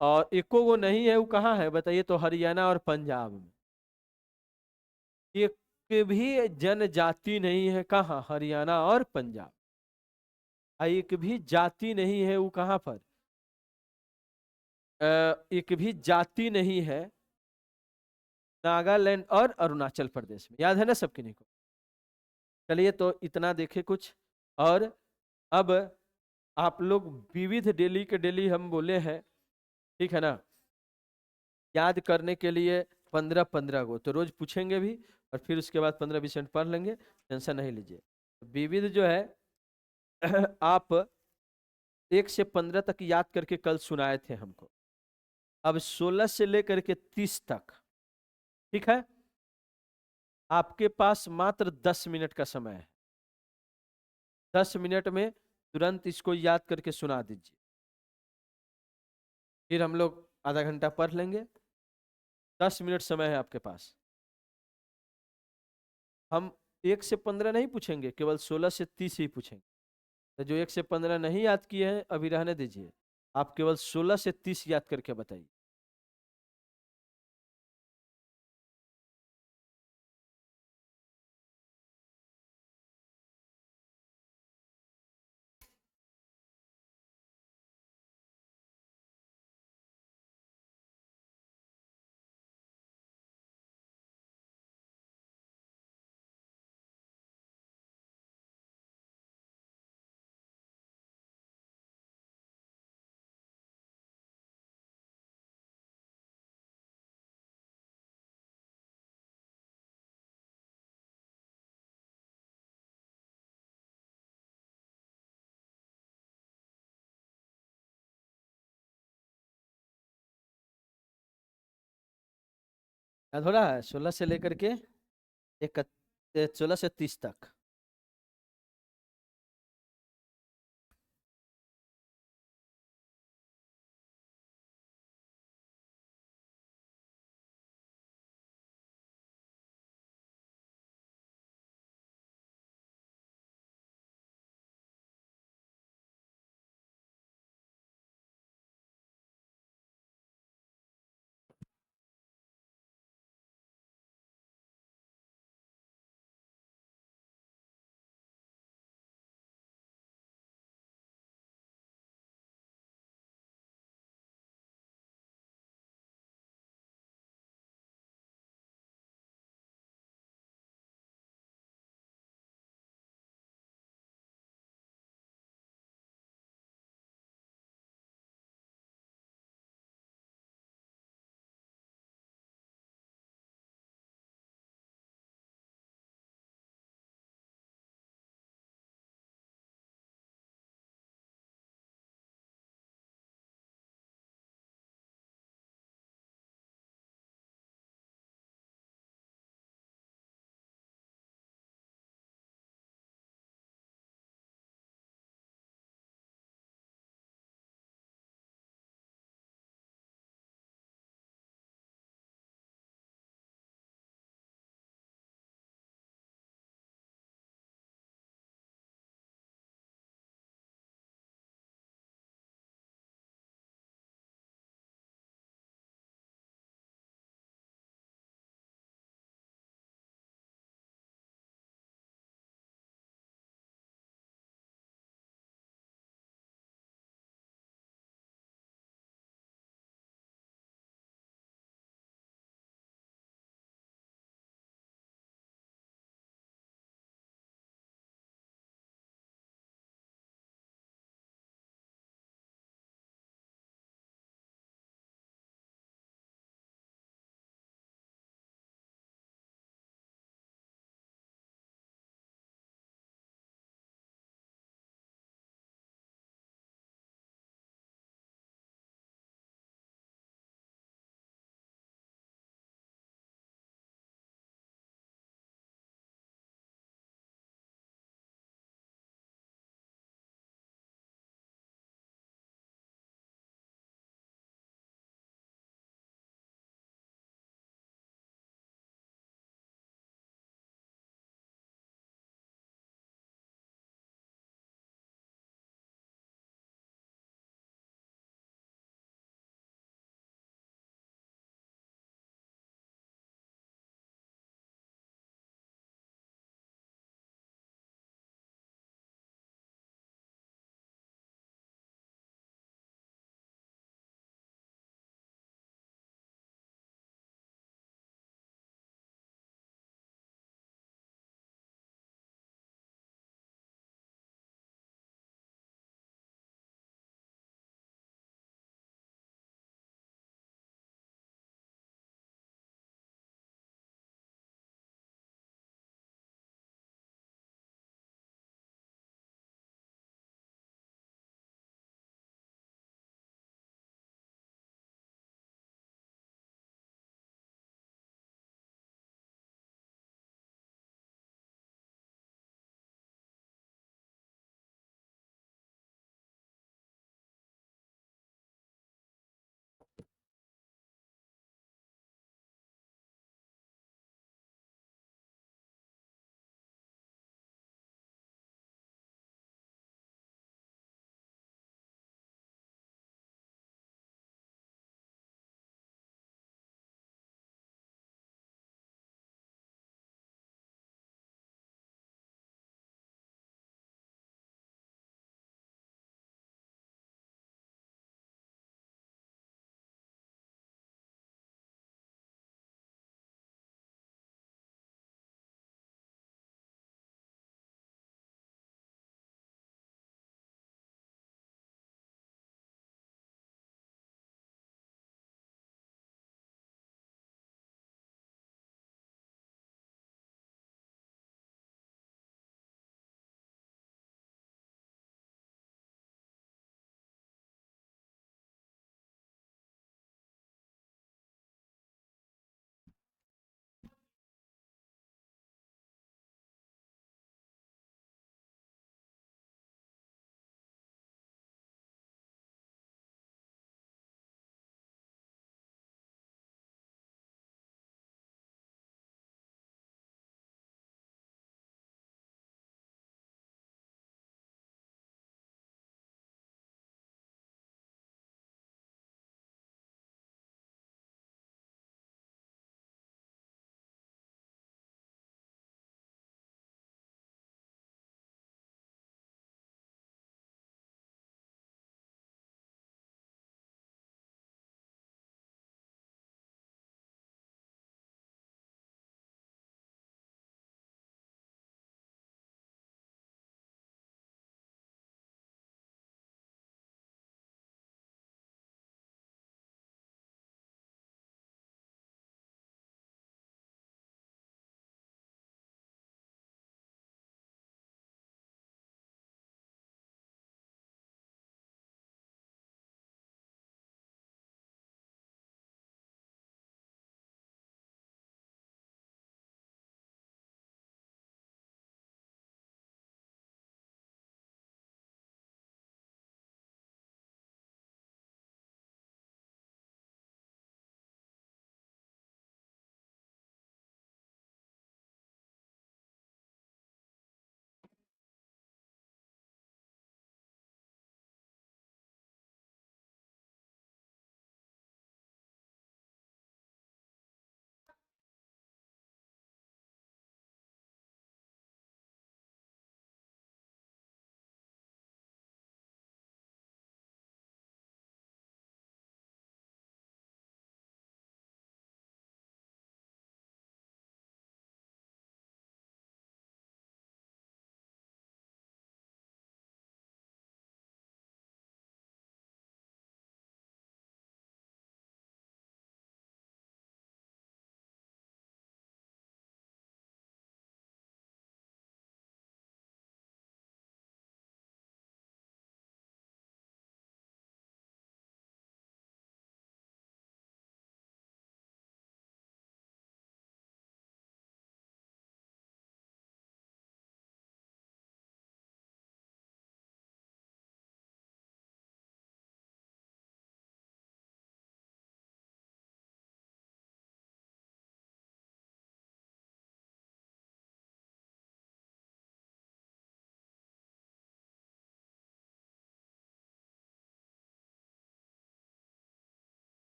और एको वो नहीं है, वो कहाँ है बताइए? तो हरियाणा और पंजाब में। एक भी जनजाति नहीं है, कहाँ? हरियाणा और पंजाब। एक भी जाति नहीं है, वो कहाँ पर? एक भी जाति नहीं है नागालैंड और अरुणाचल प्रदेश में। याद है ना सबके को? चलिए, तो इतना देखे कुछ। और अब आप लोग विविध डेली के डेली हम बोले हैं, ठीक है ना, याद करने के लिए 15-15 को तो रोज पूछेंगे भी, और फिर उसके बाद 15-20 मिनट पढ़ लेंगे, टेंशन नहीं लीजिए। विविध जो है आप 1 से 15 तक याद करके कल सुनाए थे हमको। अब 16 से लेकर के 30 तक, ठीक है, आपके पास मात्र 10 मिनट का समय है। 10 मिनट में तुरंत इसको याद करके सुना दीजिए, फिर हम लोग आधा घंटा पढ़ लेंगे। 10 मिनट समय है आपके पास। हम 1 से 15 नहीं पूछेंगे, केवल 16 से 30 ही पूछेंगे। तो जो 1 से 15 नहीं याद किए हैं अभी रहने दीजिए, आप केवल 16 से 30 याद करके बताइए। याद हो रहा है? 16 से लेकर के 16 से 30 तक।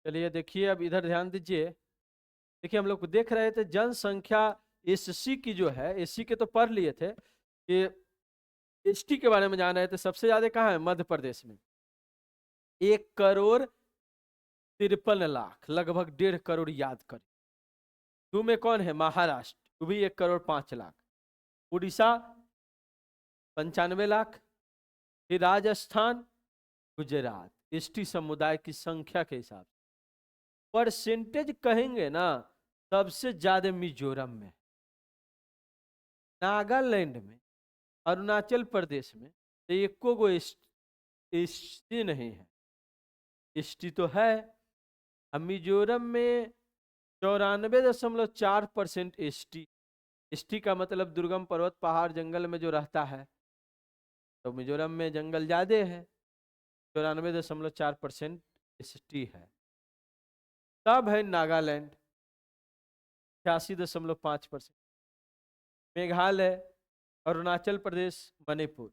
चलिए देखिए, अब इधर ध्यान दीजिए। देखिए, हम लोग देख रहे थे जनसंख्या एससी की जो है, एससी के तो पढ़ लिए थे कि एसटी के बारे में जान रहे थे। सबसे ज्यादा कहाँ है? मध्य प्रदेश में 1,53,00,000, लगभग 1.5 करोड़ याद करें। टू में कौन है? महाराष्ट्र, वो भी 1,05,00,000। उड़ीसा 95 लाख। फिर राजस्थान, गुजरात। एसटी समुदाय की संख्या के हिसाब से परसेंटेज कहेंगे ना, सबसे ज्यादा मिजोरम में, नागालैंड में, अरुणाचल प्रदेश में तो एको गो एसटी नहीं है। एसटी तो है। अब मिजोरम में 94.4% एसटी। एसटी का मतलब दुर्गम पर्वत पहाड़ जंगल में जो रहता है, तो मिजोरम में जंगल ज्यादा है। 94.4% एसटी है। तब है नागालैंड 86.5%। मेघालय, अरुणाचल प्रदेश, मणिपुर।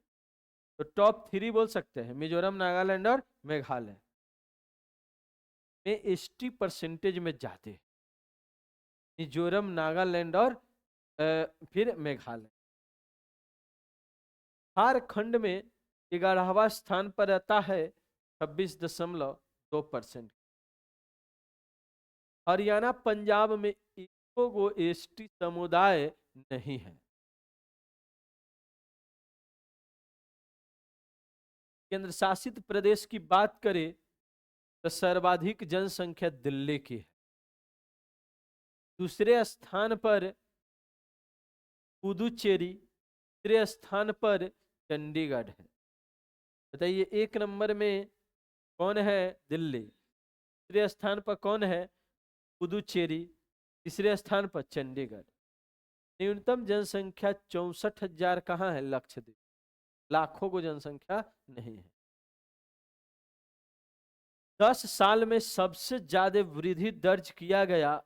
तो टॉप 3 बोल सकते हैं, मिजोरम, नागालैंड और मेघालय में एसटी परसेंटेज में जाते हैं। मिजोरम, नागालैंड और फिर मेघालय। झारखंड में 11वां स्थान पर रहता है 26.2%। हरियाणा, पंजाब में एको गो एसटी समुदाय नहीं है। केंद्र शासित प्रदेश की बात करें तो सर्वाधिक जनसंख्या दिल्ली की है। दूसरे स्थान पर पुदुचेरी, तीसरे स्थान पर चंडीगढ़ है। बताइए, 1 नंबर में कौन है? दिल्ली। दूसरे स्थान पर कौन है? पुदुचेरी। तीसरे स्थान पर चंडीगढ़। न्यूनतम जनसंख्या 64,000 कहाँ है? लक्षद्वीप। लाखों को जनसंख्या नहीं है। 10 साल में सबसे ज्यादा वृद्धि दर्ज किया गया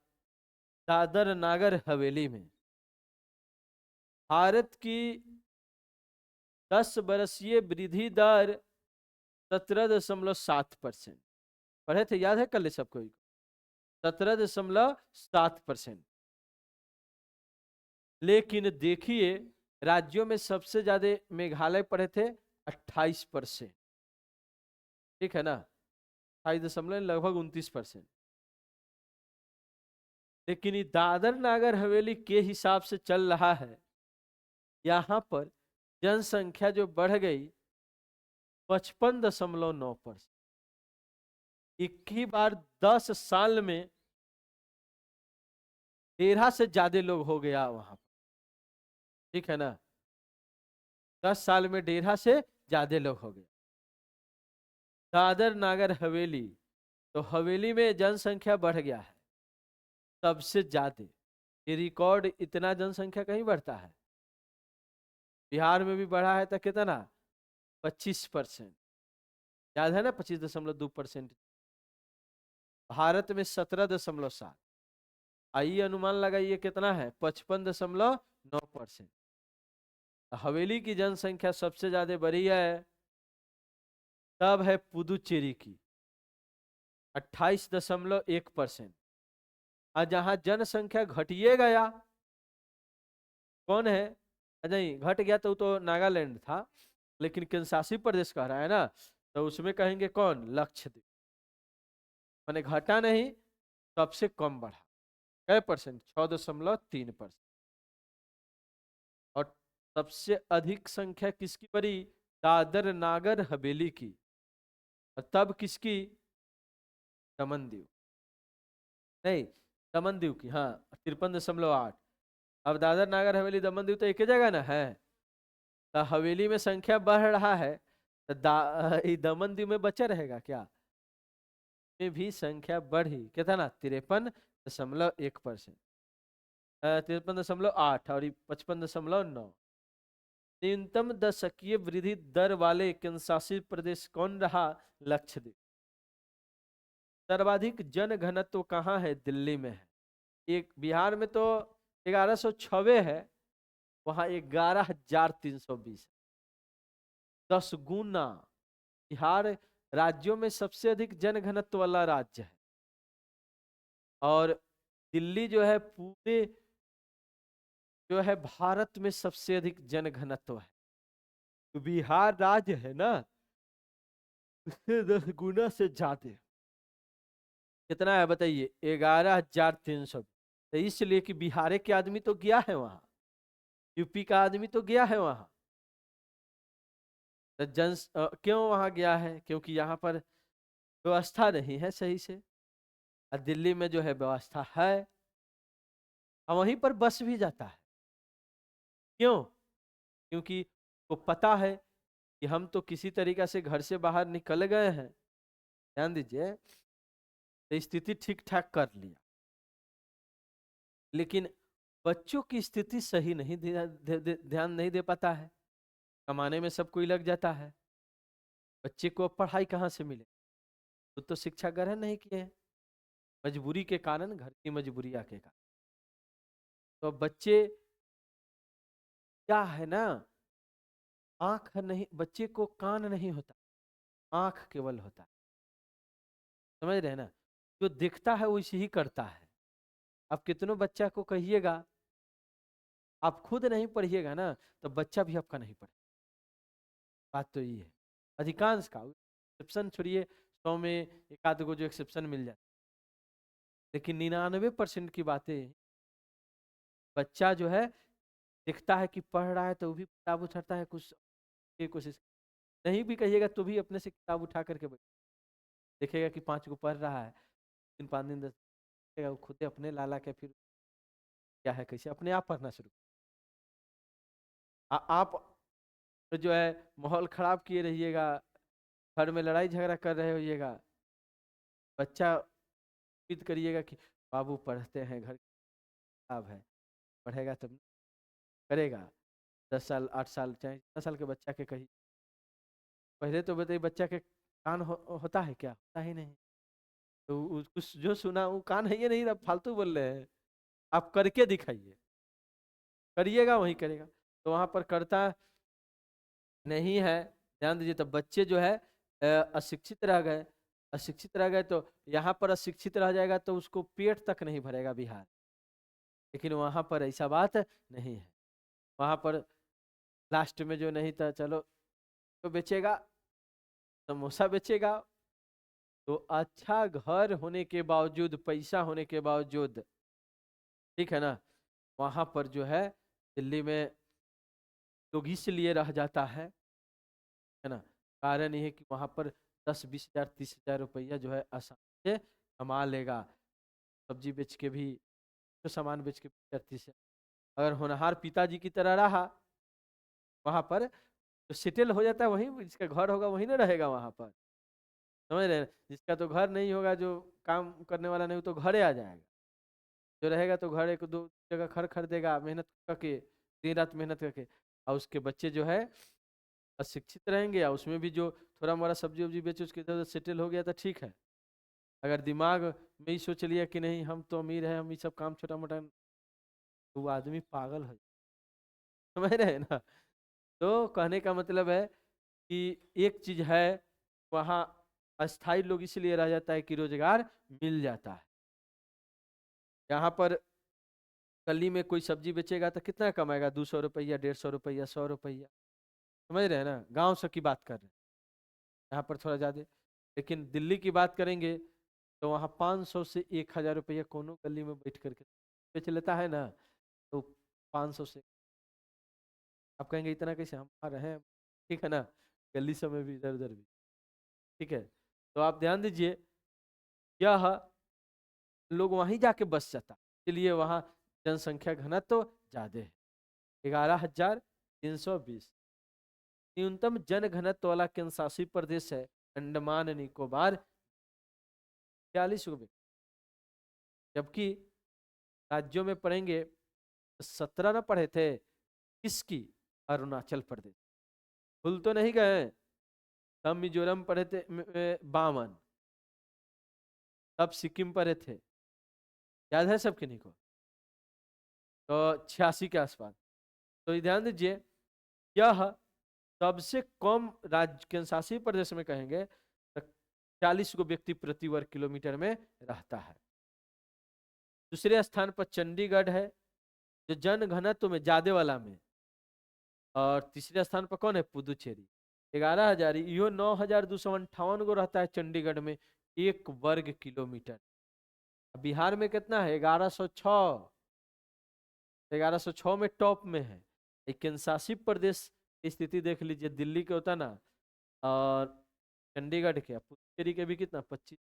दादर नागर हवेली में। भारत की 10 वर्षीय वृद्धि दर 17.7%। पढ़े थे, याद है कल सबको? 17.7%। लेकिन देखिए, राज्यों में सबसे ज्यादा मेघालय पढ़े थे 28%। ठीक है ना? 28 लगभग 29%। लेकिन ये दादर नागर हवेली के हिसाब से चल रहा है, यहां पर जनसंख्या जो बढ़ गई 55.9%। एक ही बार 10 साल में 13 से ज्यादा लोग हो गया वहां पर। ठीक है ना? 10 साल में 13 से ज्यादा लोग हो गए। दादर नागर हवेली, तो हवेली में जनसंख्या बढ़ गया है सबसे ज्यादा। ये रिकॉर्ड, इतना जनसंख्या कहीं बढ़ता है? बिहार में भी बढ़ा है तो कितना? 25%। याद है ना? 25.2%। भारत में 17.7। आइए अनुमान लगाइए कितना है? 55.9%। हवेली की जनसंख्या सबसे ज्यादा बढ़ी है। तब है पुदुचेरी की 28.1%। और जहां जनसंख्या घटिए गया, कौन है? नहीं, घट गया तो नागालैंड था, लेकिन केंद्रशासी प्रदेश कह रहा है ना, तो उसमें कहेंगे कौन? लक्षद्वीप। मैंने घटा नहीं, सबसे कम बढ़ा। कै परसेंट? 6.3%। और सबसे अधिक संख्या किसकी बढ़ी? दादर नागर हवेली की। और तब किसकी? दमन दीव। नहीं, दमन दीव की, हाँ, 53.8। अब दादर नागर हवेली दमन दीव तो एक ही जगह ना है। तो हवेली में संख्या बढ़ रहा है, तो दमन दीव में बचा रहेगा क्या? में भी संख्या बढ़ी, कितना? 53.1%। 53.8 और 55.9। न्यूनतम दशकीय वृद्धि दर वाले केंद्रशासित प्रदेश कौन रहा? लक्षद्वीप। सर्वाधिक जनघनत्व कहाँ है? दिल्ली में है। एक बिहार में तो 1106 है, वहां 11,320। 10 गुना। बिहार राज्यों में सबसे अधिक जनघनत्व वाला राज्य है। और दिल्ली जो है पूरे जो है भारत में सबसे अधिक जनघनत्व है। तो बिहार राज्य है ना, उससे 10 गुना से ज्यादा। कितना है बताइए? 11,300। तो इसलिए कि बिहार के आदमी तो गया है वहां, यूपी का आदमी तो गया है वहां। तो क्यों वहां गया है? क्योंकि यहाँ पर व्यवस्था नहीं है सही से। और दिल्ली में जो है व्यवस्था है, और वहीं पर बस भी जाता है। क्यों? क्योंकि वो पता है कि हम तो किसी तरीका से घर से बाहर निकल गए हैं। ध्यान दीजिए, तो स्थिति ठीक ठाक कर लिया, लेकिन बच्चों की स्थिति सही नहीं ध्यान नहीं दे पाता है। कमाने में सब कोई लग जाता है, बच्चे को अब पढ़ाई कहाँ से मिले? तो शिक्षा ग्रहण नहीं किए हैं, मजबूरी के कारण, घर की मजबूरियां के कारण। तो अब बच्चे क्या है ना, आंख नहीं, बच्चे को कान नहीं होता, आंख केवल होता है। समझ रहे हैं ना? जो दिखता है वो इसी ही करता है। अब कितनों बच्चा को कहिएगा, आप खुद नहीं पढ़िएगा ना, तो बच्चा भी आपका नहीं पढ़े। बात तो ये है। अधिकांश का एक्सेप्शन छोड़िए, 100 में एक आध गो जो एक्सेप्शन मिल जाए, लेकिन 99% की बातें, बच्चा जो है दिखता है कि पढ़ रहा है तो वो भी किताब उठाता है, कुछ की कोशिश नहीं भी कहिएगा तो भी अपने से किताब उठा करके देखेगा कि 5 को पढ़ रहा है, 3 5 दिन 10 वो खुद अपने लाला के फिर क्या है, कैसे अपने आप पढ़ना शुरू। आप जो है माहौल खराब किए रहिएगा, घर में लड़ाई झगड़ा कर रहे होइएगा, बच्चा उम्मीद करिएगा कि बाबू पढ़ते हैं, घर खराब है, पढ़ेगा तब करेगा। 10 साल 8 साल चाहे 10 साल के बच्चा के कही, पहले तो बताइए बच्चा के कान होता है क्या? होता ही नहीं। तो कुछ जो सुना वो कान है, ये नहीं, आप फालतू बोल रहे हैं। आप करके दिखाइए, करिएगा वही करेगा। तो वहां पर करता नहीं है। ध्यान दीजिए, तो बच्चे जो है अशिक्षित रह गए। अशिक्षित रह गए तो यहाँ पर अशिक्षित रह जाएगा तो उसको पेट तक नहीं भरेगा बिहार। लेकिन वहां पर ऐसा बात नहीं है। वहां पर लास्ट में जो नहीं था, चलो तो बेचेगा, समोसा बेचेगा। तो अच्छा घर होने के बावजूद, पैसा होने के बावजूद, ठीक है ना, वहां पर जो है दिल्ली में लोग इसलिए रह जाता है ना, कारण ये है कि वहां पर 10 20 हजार 30 हजार रुपया जो है आसानी से कमा लेगा। सब्जी बेच के भी, तो सामान बेच के 30 अगर होनहार पिताजी की तरह रहा, वहां पर जो सेटल हो जाता है, वहीं जिसका घर होगा वहीं ना रहेगा वहां पर। समझ रहे हैं? जिसका तो घर नहीं होगा, जो काम करने वाला नहीं हो, तो घरे आ जाएगा। जो रहेगा तो घर एक दो जगह घर खरीदेगा, मेहनत करके, दिन रात मेहनत करके। और उसके बच्चे जो है अशिक्षित रहेंगे, या उसमें भी जो थोड़ा मोड़ा सब्जी वब्जी बेचे उसके इधर सेटल हो गया तो ठीक है। अगर दिमाग में ही सोच लिया कि नहीं हम तो अमीर है, हम ये सब काम छोटा मोटा, तो वो आदमी पागल है। समझ रहे हैं ना? तो कहने का मतलब है कि एक चीज है, वहाँ अस्थाई लोग इसलिए रह जाता है कि रोजगार मिल जाता है। यहाँ पर गली में कोई सब्जी बेचेगा तो कितना कमाएगा? 200 रुपया, 150 रुपया, 100 रुपया। समझ रहे हैं ना? गांव से की बात कर रहे हैं, यहाँ पर थोड़ा ज्यादा। लेकिन दिल्ली की बात करेंगे तो वहाँ 500 से 1,000 रुपया कोनो गली में बैठ करके बेच लेता है ना। तो 500 से, आप कहेंगे इतना कैसे, हम आ रहे हैं, ठीक है ना, गली समय भी इधर उधर भी, ठीक है। तो आप ध्यान दीजिए, यह लोग वहीं जाके बस जाता, इसलिए वहाँ जनसंख्या घनत्व तो ज्यादा है। 11,320 न्यूनतम जन घनत्व वाला केंद्र शासित प्रदेश है अंडमान निकोबार, 46 जबकि राज्यों में पढ़ेंगे 17 ना पढ़े थे, किसकी? अरुणाचल प्रदेश। भूल तो नहीं गए? तब मिजोरम पढ़े थे 52, तब सिक्किम पढ़े थे, याद है सबके नहीं को? तो 86 के आसपास। तो ये ध्यान दीजिए, यह सबसे कम राज्य केंद्र शासित प्रदेश में कहेंगे तो 40 को व्यक्ति प्रति वर्ग किलोमीटर में रहता है। दूसरे स्थान पर चंडीगढ़ है जो जन घनत्व में ज्यादा वाला में, और तीसरे स्थान पर कौन है, पुदुचेरी 11,000, यो 9,258 गो रहता है चंडीगढ़ में 1 वर्ग किलोमीटर। बिहार में कितना है, 1106, 1106 में टॉप में है। एक केंद्र शासित प्रदेश की स्थिति देख लीजिए, दिल्ली के होता ना, और चंडीगढ़ के, पुदुचेरी के भी कितना 25।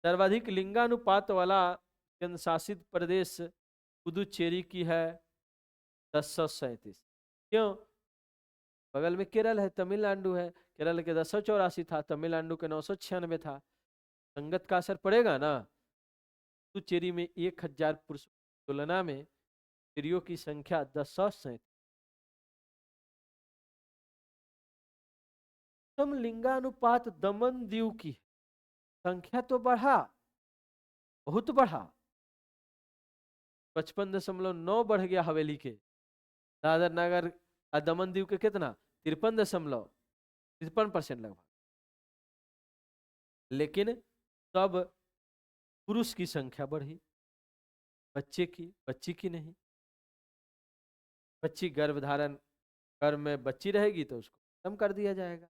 सर्वाधिक लिंगानुपात वाला केंद्र शासित प्रदेश पुदुचेरी की है 1037। क्यों, बगल में केरल है, तमिलनाडु है, केरल के 1084 था, तमिलनाडु के 996 था। संगत का असर पड़ेगा ना। पुदुचेरी में 1,000 पुरुषों की तुलना में स्त्रियों की संख्या 1037। कम लिंगानुपात दमन दीव की संख्या तो बढ़ा, बहुत बढ़ा, 55.9 बढ़ गया हवेली के। दादर नगर दमन दीव के कितना 53.53% लगभग। लेकिन तब पुरुष की संख्या बढ़ी, बच्ची की नहीं। बच्ची गर्भधारण, गर्भ में बच्ची रहेगी तो उसको खत्म कर दिया जाएगा,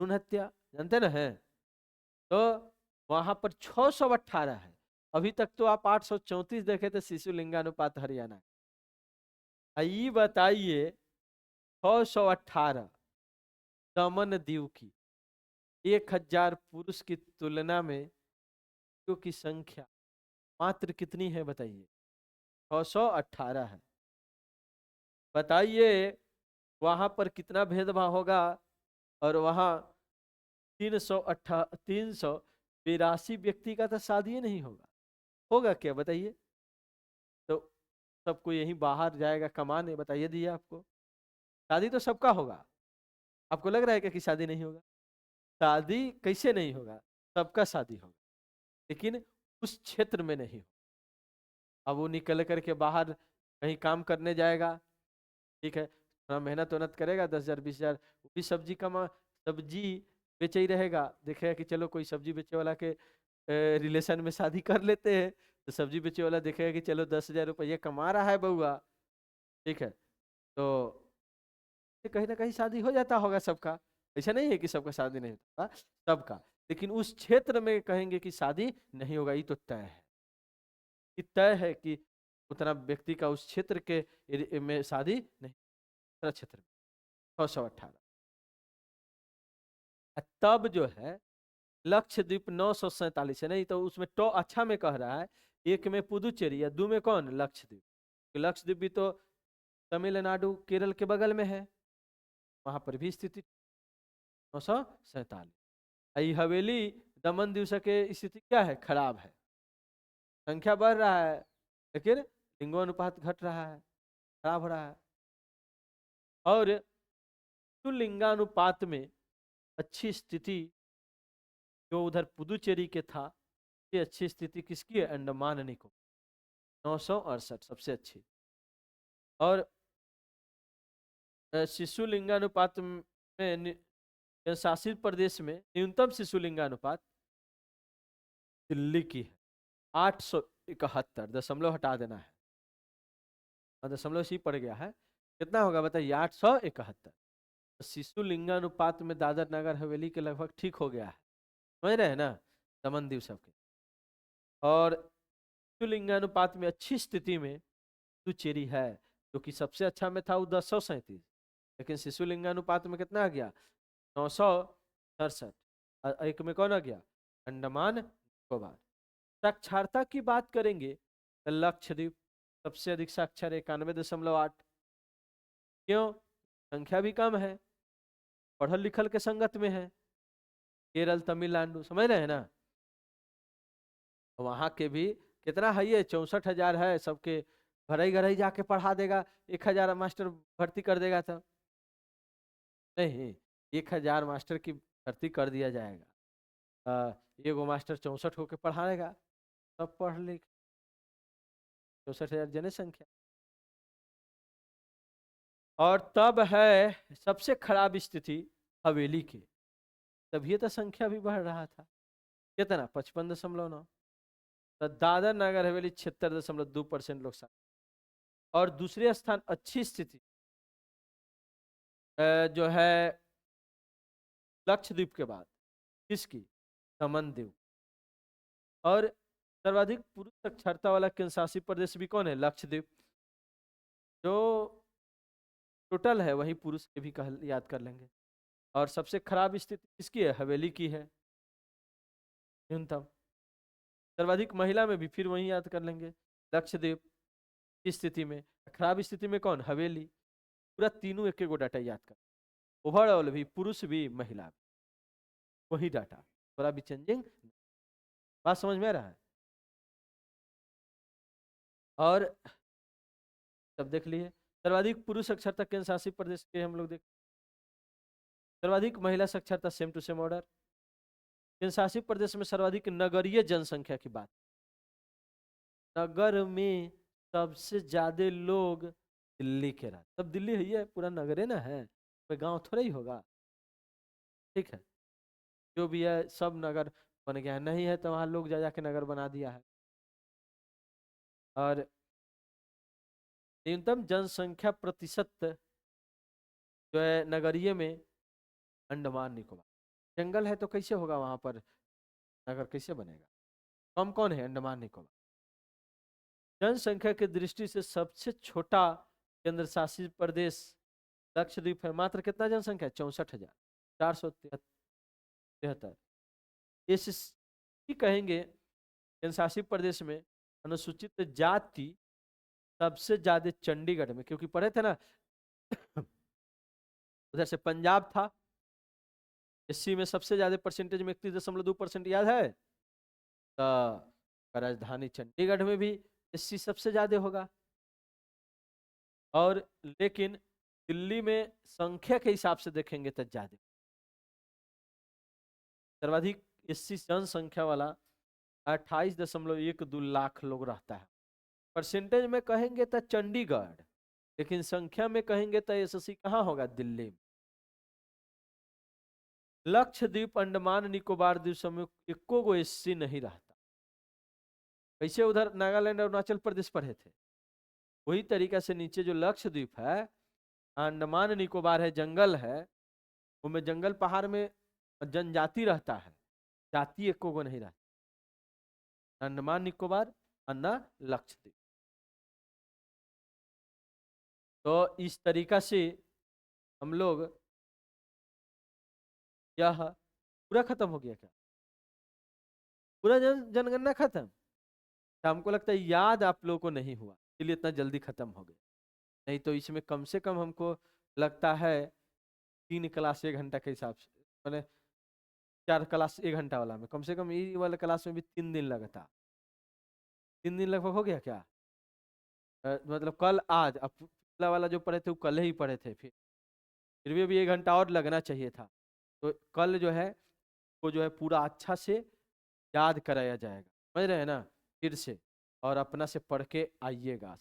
भ्रूण हत्या, जानते ना है। तो वहां पर 618 है। अभी तक तो आप 834 देखे थे शिशु लिंगानुपात हरियाणा। ये बताइए 618 दमन दीव की 1,000 पुरुष की तुलना में स्त्रियों की संख्या मात्र कितनी है बताइए, 618 है। बताइए वहां पर कितना भेदभाव होगा, और वहां 382 व्यक्ति का तो शादी नहीं होगा, होगा क्या बताइए। तो सबको यही बाहर जाएगा कमाने, बताइए दिया आपको, शादी तो सबका होगा। आपको लग रहा है क्या कि शादी नहीं होगा, शादी कैसे नहीं होगा, सबका शादी होगा, लेकिन उस क्षेत्र में नहीं हो। अब वो निकल करके बाहर कहीं काम करने जाएगा, ठीक है, थोड़ा मेहनत वेहनत करेगा, 10,000 20,000, वो भी सब्जी कमा, सब्जी बेचे ही रहेगा। देखेगा कि चलो कोई सब्जी बेचे वाला के रिलेशन में शादी कर लेते हैं, तो सब्जी बेचे वाला देखेगा कि चलो 10,000 रुपये कमा रहा है बउआ, ठीक है, तो कहीं ना कहीं शादी हो जाता होगा सबका। ऐसा नहीं है कि सबका शादी नहीं होता, सबका, लेकिन उस क्षेत्र में कहेंगे कि शादी नहीं होगा, ये तो तय है, ये तय है कि उतना व्यक्ति का उस क्षेत्र के में शादी नहीं, क्षेत्र में 618। तब जो है लक्षद्वीप 947 है, नहीं तो उसमें तो अच्छा में कह रहा है, एक में पुदुचेरी या दो में कौन, लक्षद्वीप। लक्षद्वीप भी तो तमिलनाडु केरल के बगल में है, वहां पर भी स्थिति 947। हवेली दमन दीव के स्थिति क्या है, खराब है, संख्या बढ़ रहा है, लेकिन लिंगोनुपात घट रहा है, खराब हो रहा है। और लिंगानुपात में अच्छी स्थिति जो उधर पुदुचेरी के था, ये अच्छी स्थिति किसकी है, अंडमान निकोबार 968 सबसे अच्छी। और शिशु लिंगानुपात में शासित प्रदेश में न्यूनतम शिशु लिंगानुपात दिल्ली की है 871, दशमलव हटा देना है, दशमलव सी पड़ गया है, कितना होगा बताइए 871। शिशु लिंगानुपात में दादर नगर हवेली के लगभग ठीक हो गया है, समझ रहे हैं ना, दमन दीव सबके। और शिशु लिंगानुपात में अच्छी स्थिति में पुदुचेरी है, जो कि सबसे अच्छा में था वो 1037, लेकिन शिशु लिंगानुपात में कितना आ गया 967। एक में कौन आ गया, अंडमान निकोबार। साक्षरता की बात करेंगे तो लक्षद्वीप सबसे अधिक साक्षर 91.8। क्यों, संख्या भी कम है, पढ़ल लिखल के संगत में है, केरल तमिलनाडु, समझ रहे हैं ना। वहां के भी कितना है, ये 64,000 है, सबके घर ही जाके पढ़ा देगा, 1,000 मास्टर भर्ती कर देगा तब नहीं, 1,000 मास्टर की भर्ती कर दिया जाएगा, एगो मास्टर 64 होके पढ़ाएगा, सब पढ़ लिख 64,000 जनसंख्या। और तब है सबसे खराब स्थिति हवेली की, तभी तो संख्या भी बढ़ रहा था। कितना 55.9। तो दादर नगर हवेली 76.2% लोग साक्षर। और दूसरे स्थान अच्छी स्थिति जो है लक्षद्वीप के बाद किसकी, दमन दीव। और सर्वाधिक पुरुष साक्षरता वाला केंद्र शासित प्रदेश भी कौन है, लक्षद्वीप। जो टोटल है वही पुरुष के भी याद कर लेंगे। और सबसे खराब स्थिति किसकी है, हवेली की है न्यूनतम। सर्वाधिक महिला में भी फिर वही याद कर लेंगे, लक्षद्वीप की स्थिति में। खराब स्थिति में कौन, हवेली। पूरा तीनों एक एक डाटा याद कर, ओवरऑल भी पुरुष भी महिला भी, वही डाटा, थोड़ा भी चेंजिंग। बात समझ में आ रहा है। और सब देख लिए। सर्वाधिक पुरुष साक्षरता केंद्र शासित प्रदेश के हम लोग देख, सर्वाधिक महिला साक्षरता सेम टू सेम ऑर्डर। केंद्र शासित प्रदेश में सर्वाधिक नगरीय जनसंख्या की बात, नगर में सबसे ज्यादा लोग दिल्ली के रहते, सब दिल्ली है, ये पूरा नगर है ना, है कोई गांव थोड़ा ही होगा, ठीक है। जो भी है सब नगर बन गया है, नहीं है तो वहां लोग जा जाके नगर बना दिया है। और न्यूनतम जनसंख्या प्रतिशत जो है नगरीय में अंडमान निकोबार। जंगल है तो कैसे होगा वहां पर नगर, कैसे बनेगा। कम कौन है, अंडमान निकोबार। जनसंख्या की दृष्टि से सबसे छोटा केंद्र शासित प्रदेश लक्षद्वीप है। मात्र कितना जनसंख्या, 64,473। इस कहेंगे केंद्र शासित प्रदेश में अनुसूचित जाति सबसे ज्यादा चंडीगढ़ में, क्योंकि पढ़े थे ना उधर से पंजाब था, एससी में सबसे ज्यादा परसेंटेज में 31.2% याद है। तो राजधानी चंडीगढ़ में भी एससी सबसे ज्यादा होगा। और लेकिन दिल्ली में संख्या के हिसाब से देखेंगे तो ज्यादा, सर्वाधिक एससी जनसंख्या वाला 28.12 लाख लोग रहता है। परसेंटेज में कहेंगे तो चंडीगढ़, लेकिन संख्या में कहेंगे तो एससी कहाँ होगा, दिल्ली में। लक्षद्वीप अंडमान निकोबार द्वीप समूह एको गो एससी नहीं रहता। कैसे उधर नागालैंड और अरुणाचल प्रदेश पढ़े थे, वही तरीका से नीचे जो लक्षद्वीप है, अंडमान निकोबार है, जंगल है, उनमें जंगल पहाड़ में जनजाति रहता है, जाति एको गो नहीं रहता। अंडमान निकोबार अन्ना लक्षद्वीप। तो इस तरीका से हम लोग, यह पूरा खत्म हो गया क्या, पूरा जनगणना खत्म। तो हमको लगता है याद आप लोगों को नहीं हुआ, इसलिए इतना जल्दी खत्म हो गया। नहीं तो इसमें कम से कम हमको लगता है 3 क्लास 1 घंटा के हिसाब से, मैंने 4 क्लास 1 घंटा वाला में, कम से कम ये वाला क्लास में भी 3 दिन लगता। 3 दिन लगभग हो गया क्या, मतलब कल आज, अब पिछला वाला जो पढ़े थे वो कल ही पढ़े थे, फिर भी अभी 1 घंटा और लगना चाहिए था। तो कल जो है वो जो है पूरा अच्छा से याद कराया जाएगा, समझ रहे हैं ना, फिर से। और अपना से पढ़ के आइएगा।